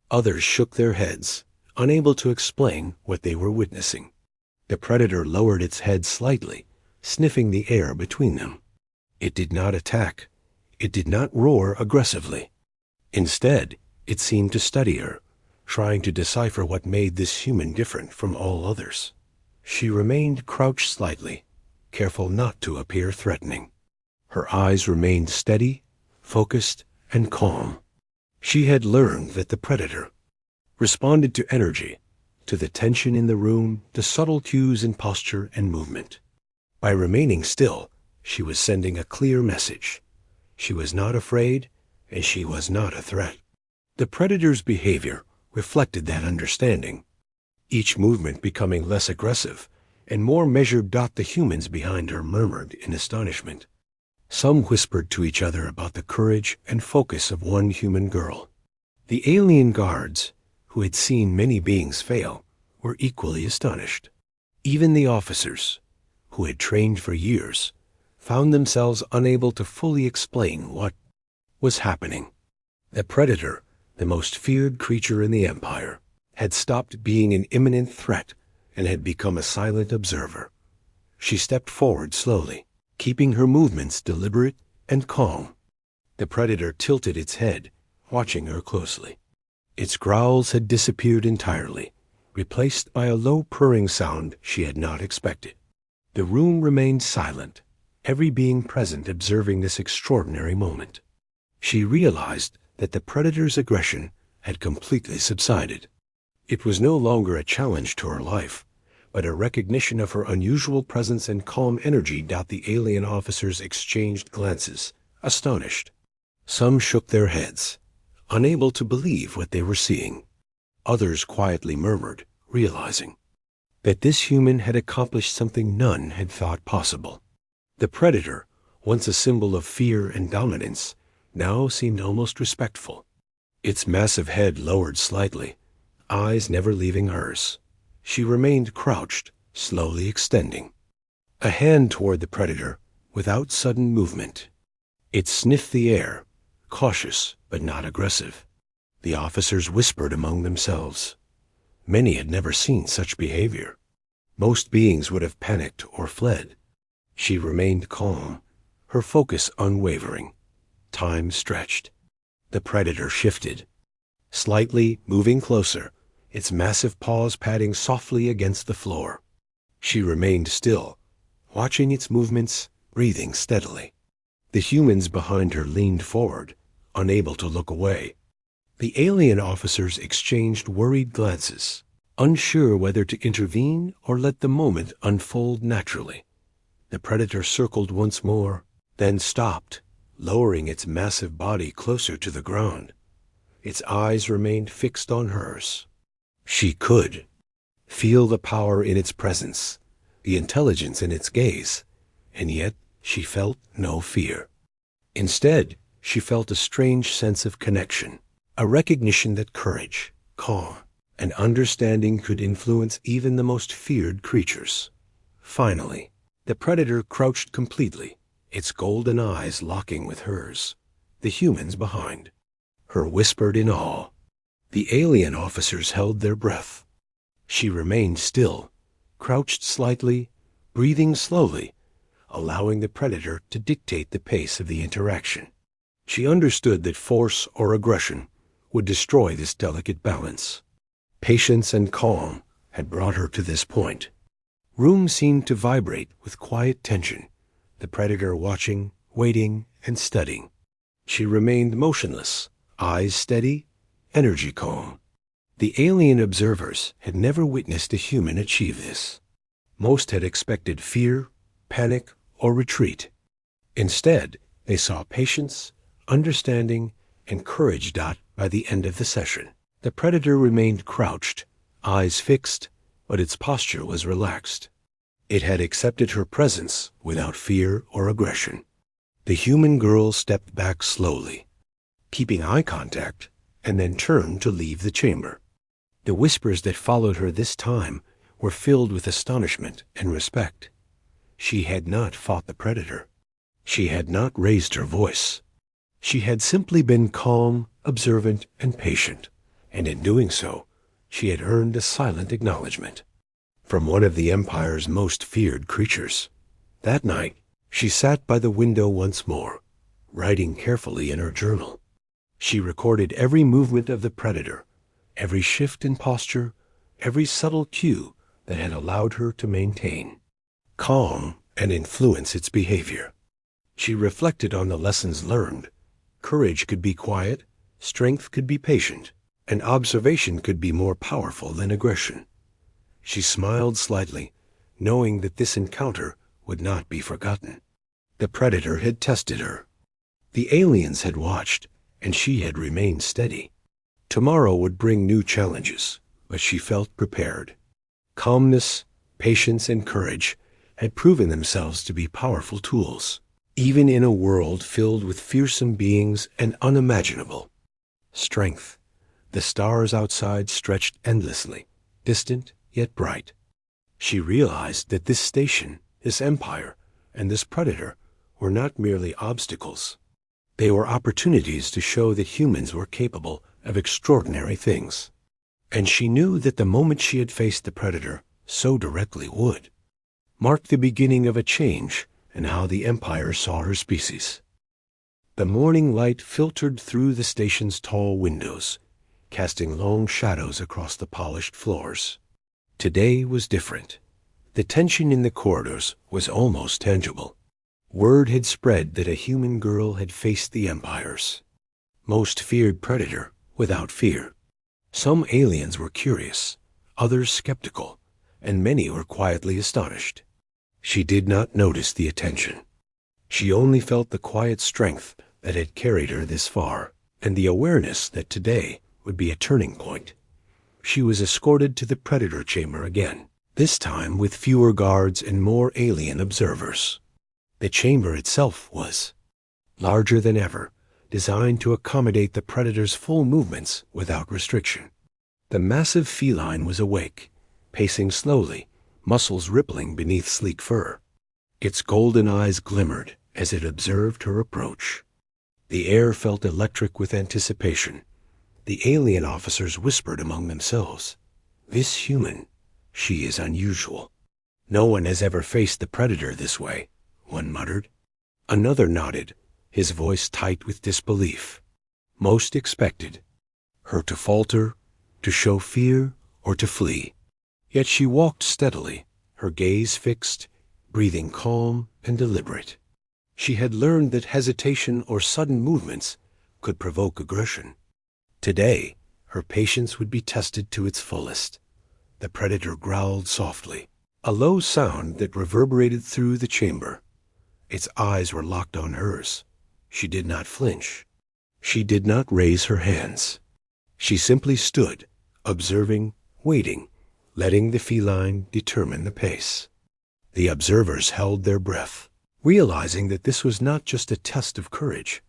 Others shook their heads, unable to explain what they were witnessing. The predator lowered its head slightly, sniffing the air between them. It did not attack. It did not roar aggressively. Instead, it seemed to study her, trying to decipher what made this human different from all others. She remained crouched slightly, careful not to appear threatening. Her eyes remained steady, focused, and calm. She had learned that the predator responded to energy, to the tension in the room, to subtle cues in posture and movement. By remaining still, she was sending a clear message. She was not afraid, and she was not a threat. The predator's behavior reflected that understanding, each movement becoming less aggressive and more measured. The humans behind her murmured in astonishment. Some whispered to each other about the courage and focus of one human girl. The alien guards, who had seen many beings fail, were equally astonished. Even the officers, who had trained for years, found themselves unable to fully explain what was happening. The predator, the most feared creature in the Empire, had stopped being an imminent threat and had become a silent observer. She stepped forward slowly, keeping her movements deliberate and calm. The predator tilted its head, watching her closely. Its growls had disappeared entirely, replaced by a low purring sound she had not expected. The room remained silent, every being present observing this extraordinary moment. She realized that the predator's aggression had completely subsided. It was no longer a challenge to her life, but a recognition of her unusual presence and calm energy. The alien officers exchanged glances, astonished. Some shook their heads, unable to believe what they were seeing. Others quietly murmured, realizing that this human had accomplished something none had thought possible. The predator, once a symbol of fear and dominance, now seemed almost respectful. Its massive head lowered slightly, eyes never leaving hers. She remained crouched, slowly extending a hand toward the predator without sudden movement. It sniffed the air, cautious but not aggressive. The officers whispered among themselves. Many had never seen such behavior. Most beings would have panicked or fled. She remained calm, her focus unwavering. Time stretched. The predator shifted, slightly moving closer, its massive paws padding softly against the floor. She remained still, watching its movements, breathing steadily. The humans behind her leaned forward, unable to look away. The alien officers exchanged worried glances, unsure whether to intervene or let the moment unfold naturally. The predator circled once more, then stopped, lowering its massive body closer to the ground. Its eyes remained fixed on hers. She could feel the power in its presence, the intelligence in its gaze, and yet she felt no fear. Instead, she felt a strange sense of connection, a recognition that courage, calm, and understanding could influence even the most feared creatures. Finally, the predator crouched completely, its golden eyes locking with hers, the humans behind. Her whispered in awe. The alien officers held their breath. She remained still, crouched slightly, breathing slowly, allowing the predator to dictate the pace of the interaction. She understood that force or aggression would destroy this delicate balance. Patience and calm had brought her to this point. Room seemed to vibrate with quiet tension, the predator watching, waiting, and studying. She remained motionless, eyes steady, energy calm. The alien observers had never witnessed a human achieve this. Most had expected fear, panic, or retreat. Instead, they saw patience, understanding, and courage. By the end of the session, the predator remained crouched, eyes fixed, but its posture was relaxed. It had accepted her presence without fear or aggression. The human girl stepped back slowly, keeping eye contact, and then turned to leave the chamber. The whispers that followed her this time were filled with astonishment and respect. She had not fought the predator. She had not raised her voice. She had simply been calm, observant, and patient, and in doing so, she had earned a silent acknowledgement from one of the Empire's most feared creatures. That night, she sat by the window once more, writing carefully in her journal. She recorded every movement of the predator, every shift in posture, every subtle cue that had allowed her to maintain calm and influence its behavior. She reflected on the lessons learned. Courage could be quiet, strength could be patient, and observation could be more powerful than aggression. She smiled slightly, knowing that this encounter would not be forgotten. The predator had tested her. The aliens had watched, and she had remained steady. Tomorrow would bring new challenges, but she felt prepared. Calmness, patience, and courage had proven themselves to be powerful tools, even in a world filled with fearsome beings and unimaginable strength. The stars outside stretched endlessly, distant yet bright. She realized that this station, this empire, and this predator were not merely obstacles. They were opportunities to show that humans were capable of extraordinary things. And she knew that the moment she had faced the predator so directly would mark the beginning of a change in how the Empire saw her species. The morning light filtered through the station's tall windows, casting long shadows across the polished floors. Today was different. The tension in the corridors was almost tangible. Word had spread that a human girl had faced the Empire's most feared predator without fear. Some aliens were curious, others skeptical, and many were quietly astonished. She did not notice the attention. She only felt the quiet strength that had carried her this far, and the awareness that today would be a turning point. She was escorted to the predator chamber again, this time with fewer guards and more alien observers. The chamber itself was larger than ever, designed to accommodate the predator's full movements without restriction. The massive feline was awake, pacing slowly, muscles rippling beneath sleek fur. Its golden eyes glimmered as it observed her approach. The air felt electric with anticipation. The alien officers whispered among themselves, "This human, she is unusual. No one has ever faced the predator this way," one muttered. Another nodded, his voice tight with disbelief. Most expected her to falter, to show fear, or to flee. Yet she walked steadily, her gaze fixed, breathing calm and deliberate. She had learned that hesitation or sudden movements could provoke aggression. Today, her patience would be tested to its fullest. The predator growled softly, a low sound that reverberated through the chamber. Its eyes were locked on hers. She did not flinch. She did not raise her hands. She simply stood, observing, waiting, letting the feline determine the pace. The observers held their breath, realizing that this was not just a test of courage.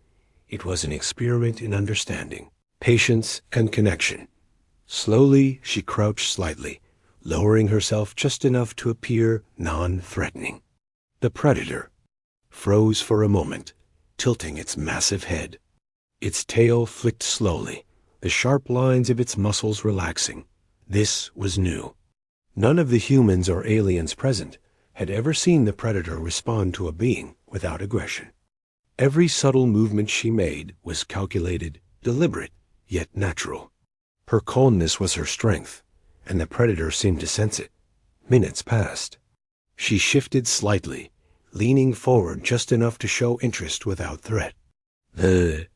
It was an experiment in understanding, patience, and connection. Slowly, she crouched slightly, lowering herself just enough to appear non-threatening. The predator froze for a moment, tilting its massive head. Its tail flicked slowly, the sharp lines of its muscles relaxing. This was new. None of the humans or aliens present had ever seen the predator respond to a being without aggression. Every subtle movement she made was calculated, deliberate, yet natural. Her calmness was her strength, and the predator seemed to sense it. Minutes passed. She shifted slightly, leaning forward just enough to show interest without threat. The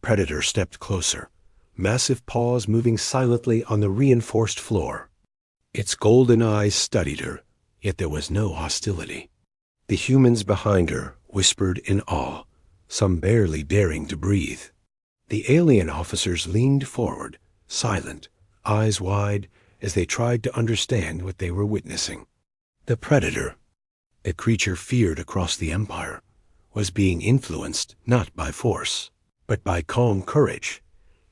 predator stepped closer, massive paws moving silently on the reinforced floor. Its golden eyes studied her, yet there was no hostility. The humans behind her whispered in awe, some barely daring to breathe. The alien officers leaned forward, silent, eyes wide, as they tried to understand what they were witnessing. The predator, a creature feared across the Empire, was being influenced not by force, but by calm courage.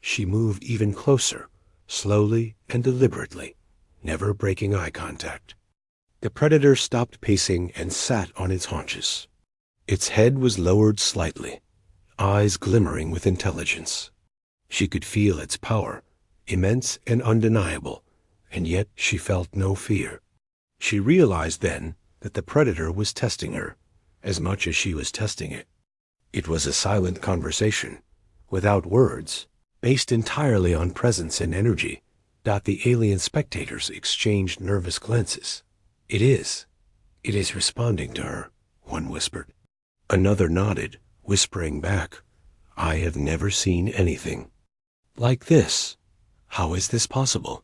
She moved even closer, slowly and deliberately, never breaking eye contact. The predator stopped pacing and sat on its haunches. Its head was lowered slightly, eyes glimmering with intelligence. She could feel its power, immense and undeniable, and yet she felt no fear. She realized then that the predator was testing her, as much as she was testing it. It was a silent conversation, without words, based entirely on presence and energy. The alien spectators exchanged nervous glances. It is responding to her," one whispered. Another nodded, whispering back, "I have never seen anything like this. How is this possible?"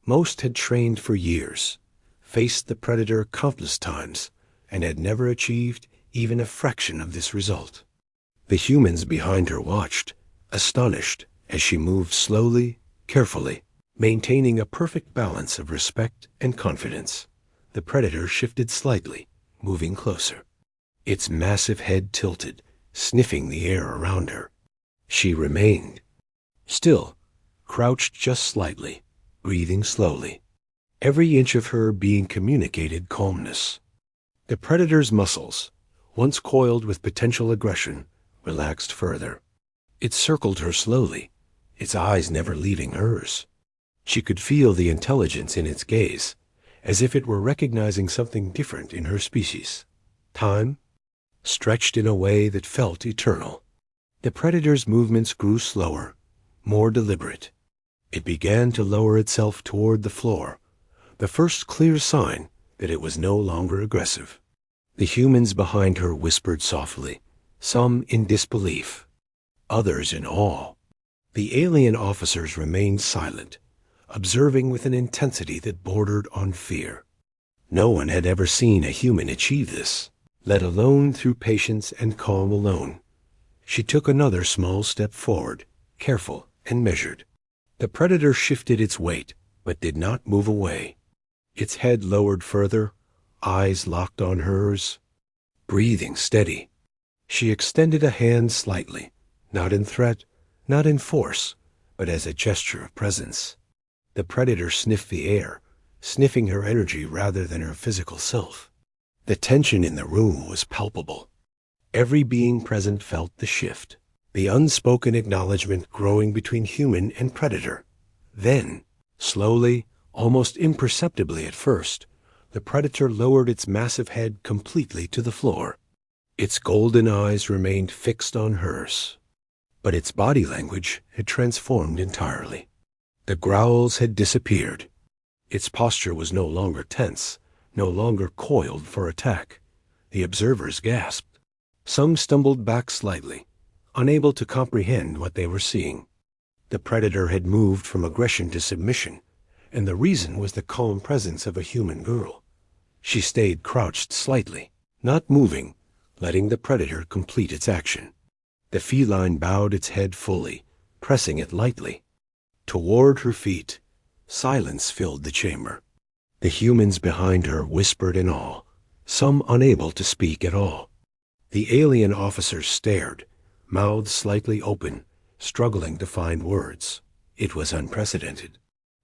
Most had trained for years, faced the predator countless times, and had never achieved even a fraction of this result. The humans behind her watched, astonished, as she moved slowly, carefully, maintaining a perfect balance of respect and confidence. The predator shifted slightly, moving closer. Its massive head tilted, sniffing the air around her. She remained still, crouched just slightly, breathing slowly, every inch of her being communicated calmness. The predator's muscles, once coiled with potential aggression, relaxed further. It circled her slowly, its eyes never leaving hers. She could feel the intelligence in its gaze, as if it were recognizing something different in her species. Time stretched in a way that felt eternal. The predator's movements grew slower, more deliberate. It began to lower itself toward the floor, the first clear sign that it was no longer aggressive. The humans behind her whispered softly, some in disbelief, others in awe. The alien officers remained silent, observing with an intensity that bordered on fear. No one had ever seen a human achieve this, let alone through patience and calm alone. She took another small step forward, careful and measured. The predator shifted its weight, but did not move away. Its head lowered further, eyes locked on hers, breathing steady. She extended a hand slightly, not in threat, not in force, but as a gesture of presence. The predator sniffed the air, sniffing her energy rather than her physical self. The tension in the room was palpable. Every being present felt the shift, the unspoken acknowledgement growing between human and predator. Then, slowly, almost imperceptibly at first, the predator lowered its massive head completely to the floor. Its golden eyes remained fixed on hers, but its body language had transformed entirely. The growls had disappeared. Its posture was no longer tense, no longer coiled for attack. The observers gasped. Some stumbled back slightly, unable to comprehend what they were seeing. The predator had moved from aggression to submission, and the reason was the calm presence of a human girl. She stayed crouched slightly, not moving, letting the predator complete its action. The feline bowed its head fully, pressing it lightly. Toward her feet, silence filled the chamber. The humans behind her whispered in awe, some unable to speak at all. The alien officers stared, mouths slightly open, struggling to find words. It was unprecedented.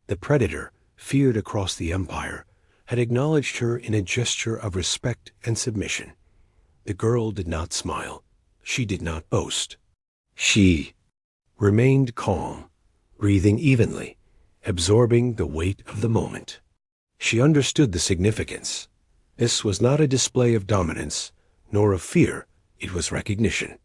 The predator, feared across the empire, had acknowledged her in a gesture of respect and submission. The girl did not smile. She did not boast. She remained calm, breathing evenly, absorbing the weight of the moment. She understood the significance. This was not a display of dominance, nor of fear. It was recognition.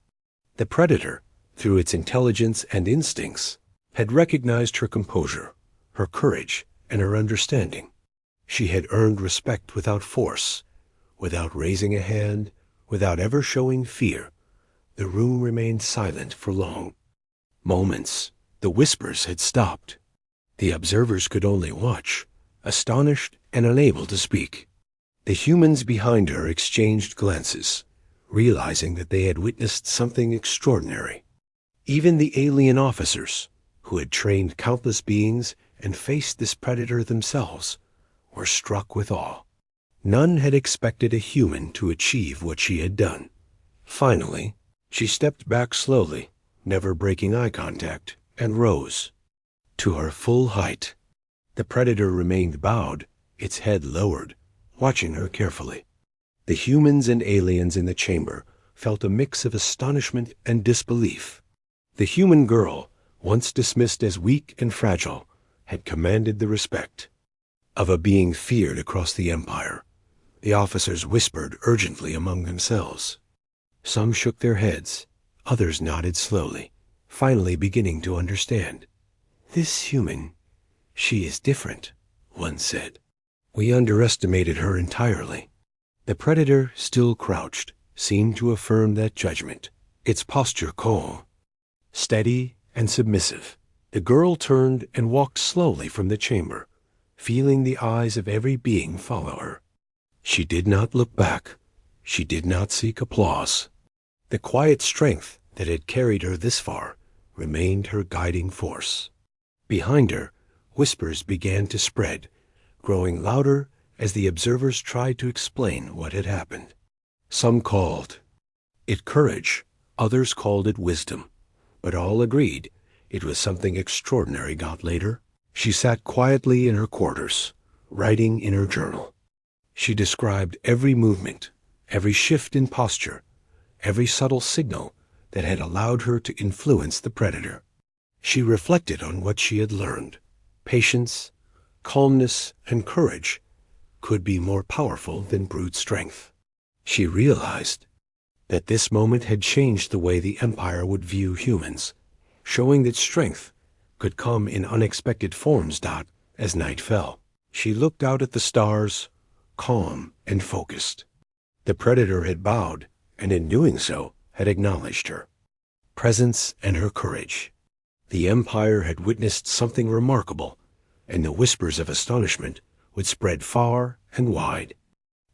The predator, through its intelligence and instincts, had recognized her composure, her courage, and her understanding. She had earned respect without force, without raising a hand, without ever showing fear. The room remained silent for long. Moments. The whispers had stopped. The observers could only watch, astonished and unable to speak. The humans behind her exchanged glances, realizing that they had witnessed something extraordinary. Even the alien officers, who had trained countless beings and faced this predator themselves, were struck with awe. None had expected a human to achieve what she had done. Finally, she stepped back slowly, never breaking eye contact, and rose. To her full height, the predator remained bowed, its head lowered, watching her carefully. The humans and aliens in the chamber felt a mix of astonishment and disbelief. The human girl, once dismissed as weak and fragile, had commanded the respect of a being feared across the empire. The officers whispered urgently among themselves. Some shook their heads, others nodded slowly, finally beginning to understand. "This human, she is different," one said. "We underestimated her entirely." The predator, still crouched, seemed to affirm that judgment, its posture calm, steady and submissive. The girl turned and walked slowly from the chamber, feeling the eyes of every being follow her. She did not look back. She did not seek applause. The quiet strength that had carried her this far remained her guiding force. Behind her, whispers began to spread, growing louder as the observers tried to explain what had happened. Some called it courage, others called it wisdom, but all agreed it was something extraordinary. Got later, she sat quietly in her quarters, writing in her journal. She described every movement, every shift in posture, every subtle signal that had allowed her to influence the predator. She reflected on what she had learned. Patience, calmness, and courage could be more powerful than brute strength. She realized that this moment had changed the way the Empire would view humans, showing that strength could come in unexpected forms. As night fell, she looked out at the stars, calm and focused. The predator had bowed, and in doing so, had acknowledged her presence and her courage. The Empire had witnessed something remarkable, and the whispers of astonishment would spread far and wide.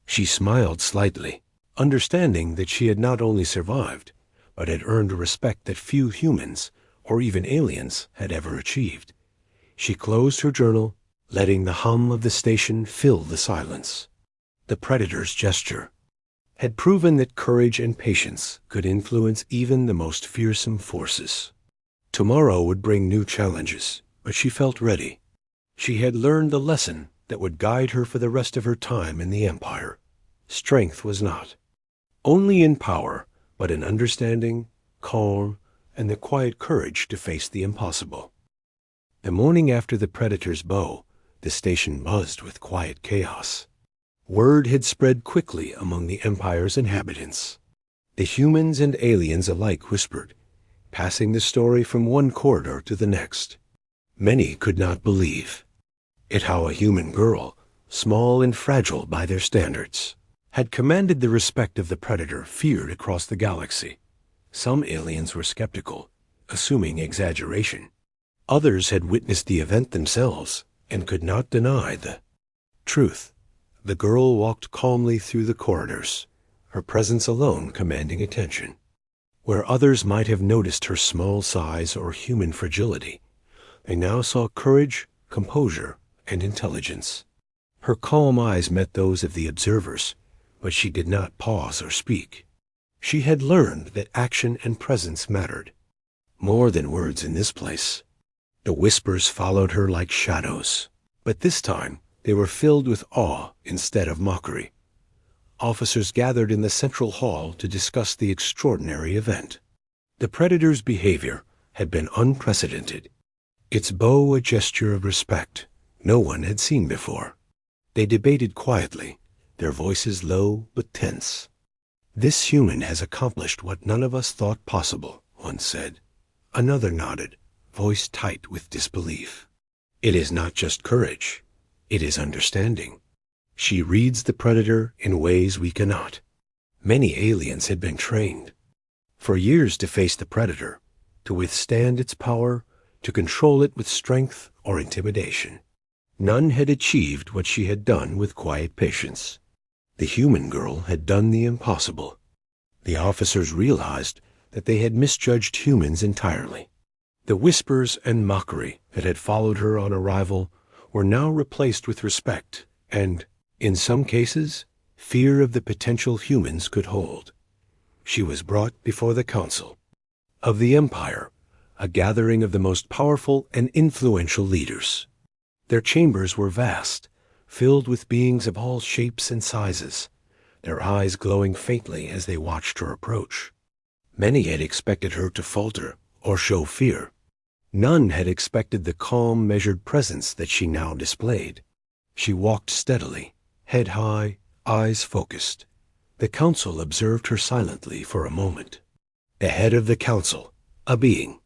She smiled slightly, understanding that she had not only survived, but had earned a respect that few humans, or even aliens, had ever achieved. She closed her journal, letting the hum of the station fill the silence. The predator's gesture had proven that courage and patience could influence even the most fearsome forces. Tomorrow would bring new challenges, but she felt ready. She had learned the lesson that would guide her for the rest of her time in the Empire. Strength was not only in power, but in understanding, calm, and the quiet courage to face the impossible. The morning after the predator's bow, the station buzzed with quiet chaos. Word had spread quickly among the Empire's inhabitants. The humans and aliens alike whispered, passing the story from one corridor to the next. Many could not believe it how a human girl, small and fragile by their standards, had commanded the respect of the predator feared across the galaxy. Some aliens were skeptical, assuming exaggeration. Others had witnessed the event themselves and could not deny the truth. The girl walked calmly through the corridors, her presence alone commanding attention. Where others might have noticed her small size or human fragility, they now saw courage, composure, and intelligence. Her calm eyes met those of the observers, but she did not pause or speak. She had learned that action and presence mattered more than words in this place. The whispers followed her like shadows, but this time they were filled with awe instead of mockery. Officers gathered in the central hall to discuss the extraordinary event. The predator's behavior had been unprecedented, its bow a gesture of respect no one had seen before. They debated quietly, their voices low but tense. "This human has accomplished what none of us thought possible," one said. Another nodded, voice tight with disbelief. "It is not just courage, it is understanding. She reads the predator in ways we cannot." Many aliens had been trained for years to face the predator, to withstand its power, to control it with strength or intimidation. None had achieved what she had done with quiet patience. The human girl had done the impossible. The officers realized that they had misjudged humans entirely. The whispers and mockery that had followed her on arrival were now replaced with respect and, in some cases, fear of the potential humans could hold. She was brought before the Council of the Empire, a gathering of the most powerful and influential leaders. Their chambers were vast, filled with beings of all shapes and sizes, their eyes glowing faintly as they watched her approach. Many had expected her to falter or show fear. None had expected the calm, measured presence that she now displayed. She walked steadily, head high, eyes focused. The council observed her silently for a moment. The head of the council, a being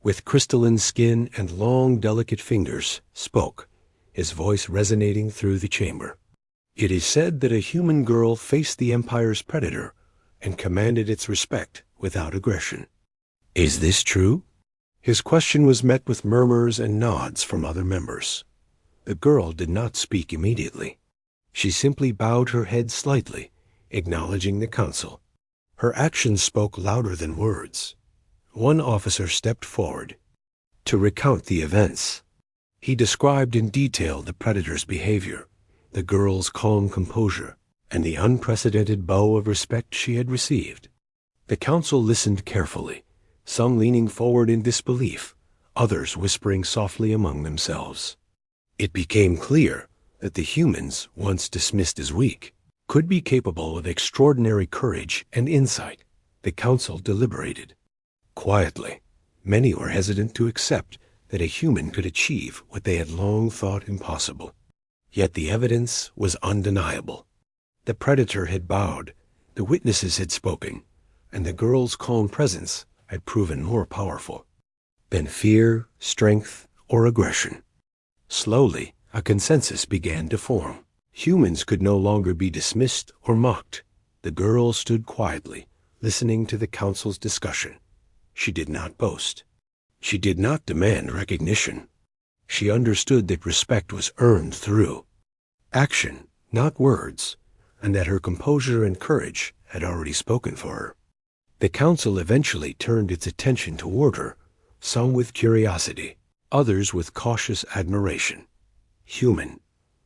with crystalline skin and long, delicate fingers, spoke, his voice resonating through the chamber. "It is said that a human girl faced the Empire's predator and commanded its respect without aggression. Is this true?" His question was met with murmurs and nods from other members. The girl did not speak immediately. She simply bowed her head slightly, acknowledging the council. Her actions spoke louder than words. One officer stepped forward to recount the events. He described in detail the predator's behavior, the girl's calm composure, and the unprecedented bow of respect she had received. The council listened carefully, some leaning forward in disbelief, others whispering softly among themselves. It became clear that the humans, once dismissed as weak, could be capable of extraordinary courage and insight. The council deliberated. Quietly, many were hesitant to accept that a human could achieve what they had long thought impossible. Yet the evidence was undeniable. The predator had bowed, the witnesses had spoken, and the girl's calm presence had proven more powerful than fear, strength, or aggression. Slowly, a consensus began to form. Humans could no longer be dismissed or mocked. The girl stood quietly, listening to the council's discussion. She did not boast. She did not demand recognition. She understood that respect was earned through action, not words, and that her composure and courage had already spoken for her. The council eventually turned its attention toward her, some with curiosity, others with cautious admiration. "Human,"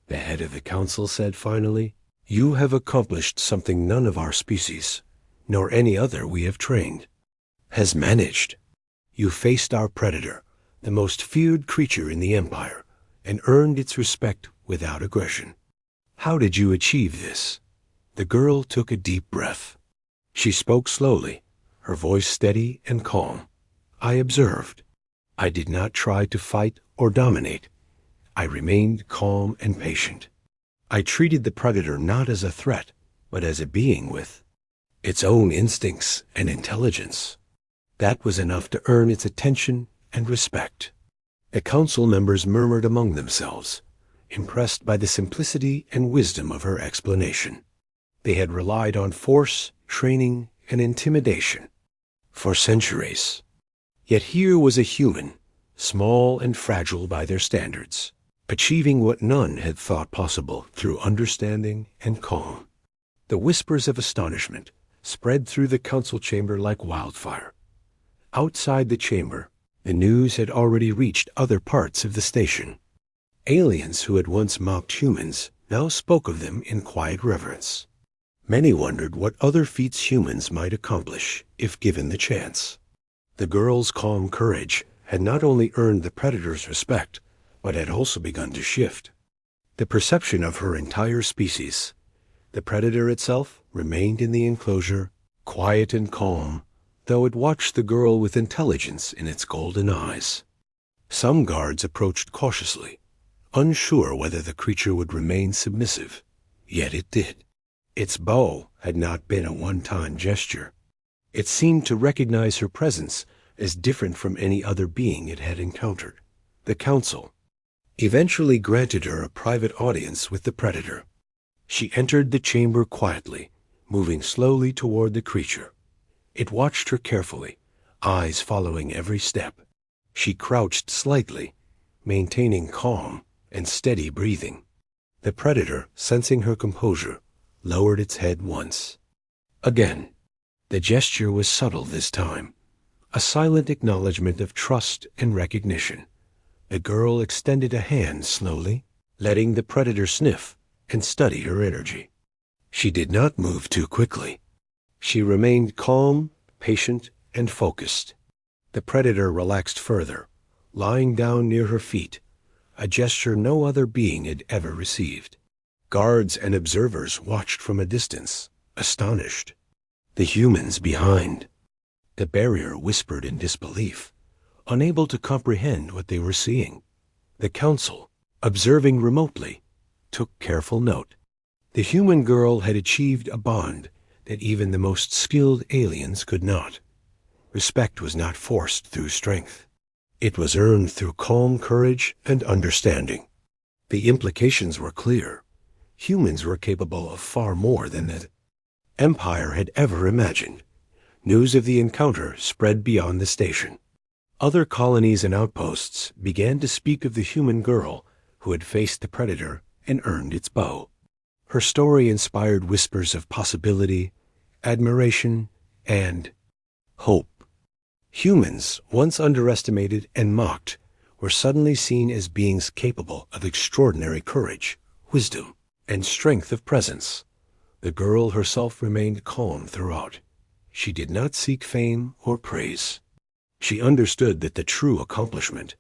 the head of the council said finally, "you have accomplished something none of our species, nor any other we have trained, has managed. You faced our predator, the most feared creature in the Empire, and earned its respect without aggression. How did you achieve this?" The girl took a deep breath. She spoke slowly, her voice steady and calm. "I observed. I did not try to fight or dominate. I remained calm and patient. I treated the predator not as a threat, but as a being with its own instincts and intelligence. That was enough to earn its attention and respect." The council members murmured among themselves, impressed by the simplicity and wisdom of her explanation. They had relied on force, training, and intimidation for centuries. Yet here was a human, small and fragile by their standards, achieving what none had thought possible through understanding and calm. The whispers of astonishment spread through the council chamber like wildfire. Outside the chamber, the news had already reached other parts of the station. Aliens who had once mocked humans now spoke of them in quiet reverence. Many wondered what other feats humans might accomplish if given the chance. The girl's calm courage had not only earned the predator's respect, but had also begun to shift the perception of her entire species. The predator itself remained in the enclosure, quiet and calm, though it watched the girl with intelligence in its golden eyes. Some guards approached cautiously, unsure whether the creature would remain submissive. Yet it did. Its bow had not been a one-time gesture. It seemed to recognize her presence as different from any other being it had encountered. The council eventually granted her a private audience with the predator. She entered the chamber quietly, moving slowly toward the creature. It watched her carefully, eyes following every step. She crouched slightly, maintaining calm and steady breathing. The predator, sensing her composure, lowered its head once. Again. The gesture was subtle this time, a silent acknowledgement of trust and recognition. The girl extended a hand slowly, letting the predator sniff and study her energy. She did not move too quickly. She remained calm, patient, and focused. The predator relaxed further, lying down near her feet, a gesture no other being had ever received. Guards and observers watched from a distance, astonished. The humans behind the barrier whispered in disbelief, unable to comprehend what they were seeing. The council, observing remotely, took careful note. The human girl had achieved a bond that even the most skilled aliens could not. Respect was not forced through strength. It was earned through calm courage and understanding. The implications were clear. Humans were capable of far more than the Empire had ever imagined. News of the encounter spread beyond the station. Other colonies and outposts began to speak of the human girl who had faced the predator and earned its bow. Her story inspired whispers of possibility, admiration, and hope. Humans, once underestimated and mocked, were suddenly seen as beings capable of extraordinary courage, wisdom, and strength of presence. The girl herself remained calm throughout. She did not seek fame or praise. She understood that the true accomplishment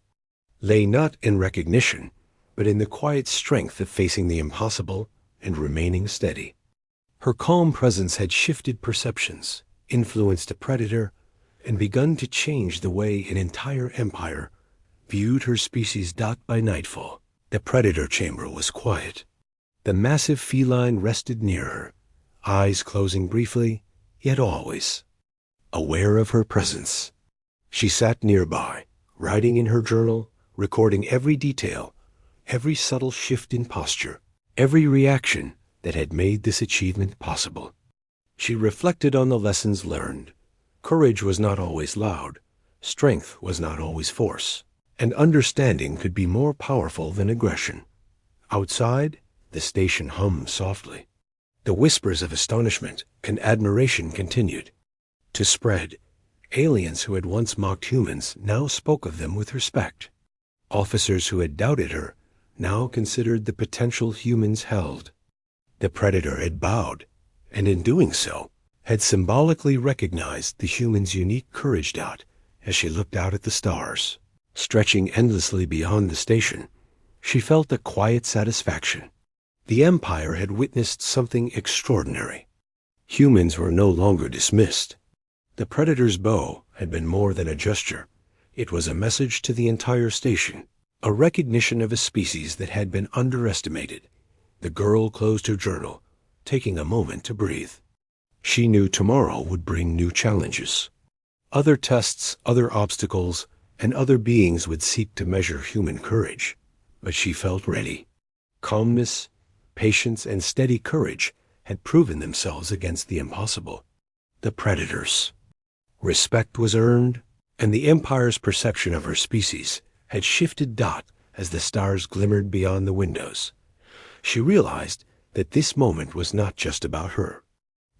lay not in recognition, but in the quiet strength of facing the impossible and remaining steady. Her calm presence had shifted perceptions, influenced a predator, and begun to change the way an entire empire viewed her species. By nightfall, the predator chamber was quiet. The massive feline rested near her, eyes closing briefly, yet always aware of her presence. She sat nearby, writing in her journal, recording every detail, every subtle shift in posture, every reaction that had made this achievement possible. She reflected on the lessons learned. Courage was not always loud. Strength was not always force. And understanding could be more powerful than aggression. Outside, the station hummed softly. The whispers of astonishment and admiration continued to spread. Aliens who had once mocked humans now spoke of them with respect. Officers who had doubted her now considered the potential humans held. The Predator had bowed, and in doing so, had symbolically recognized the human's unique courage. As she looked out at the stars, stretching endlessly beyond the station, she felt a quiet satisfaction. The Empire had witnessed something extraordinary. Humans were no longer dismissed. The Predator's bow had been more than a gesture. It was a message to the entire station, a recognition of a species that had been underestimated. The girl closed her journal, taking a moment to breathe. She knew tomorrow would bring new challenges. Other tests, other obstacles, and other beings would seek to measure human courage. But she felt ready. Calmness, patience, and steady courage had proven themselves against the impossible. The Predators. Respect was earned, and the Empire's perception of her species had shifted. As the stars glimmered beyond the windows, she realized that this moment was not just about her.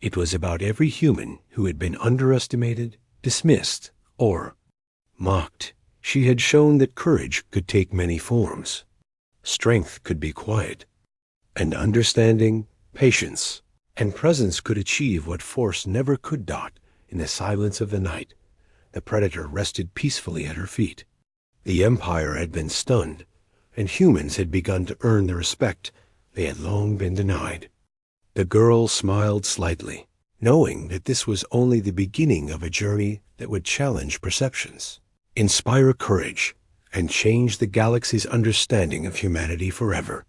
It was about every human who had been underestimated, dismissed, or mocked. She had shown that courage could take many forms. Strength could be quiet, and understanding, patience, and presence could achieve what force never could. In the silence of the night, the Predator rested peacefully at her feet. The Empire had been stunned, and humans had begun to earn the respect they had long been denied. The girl smiled slightly, knowing that this was only the beginning of a journey that would challenge perceptions, inspire courage, and change the galaxy's understanding of humanity forever.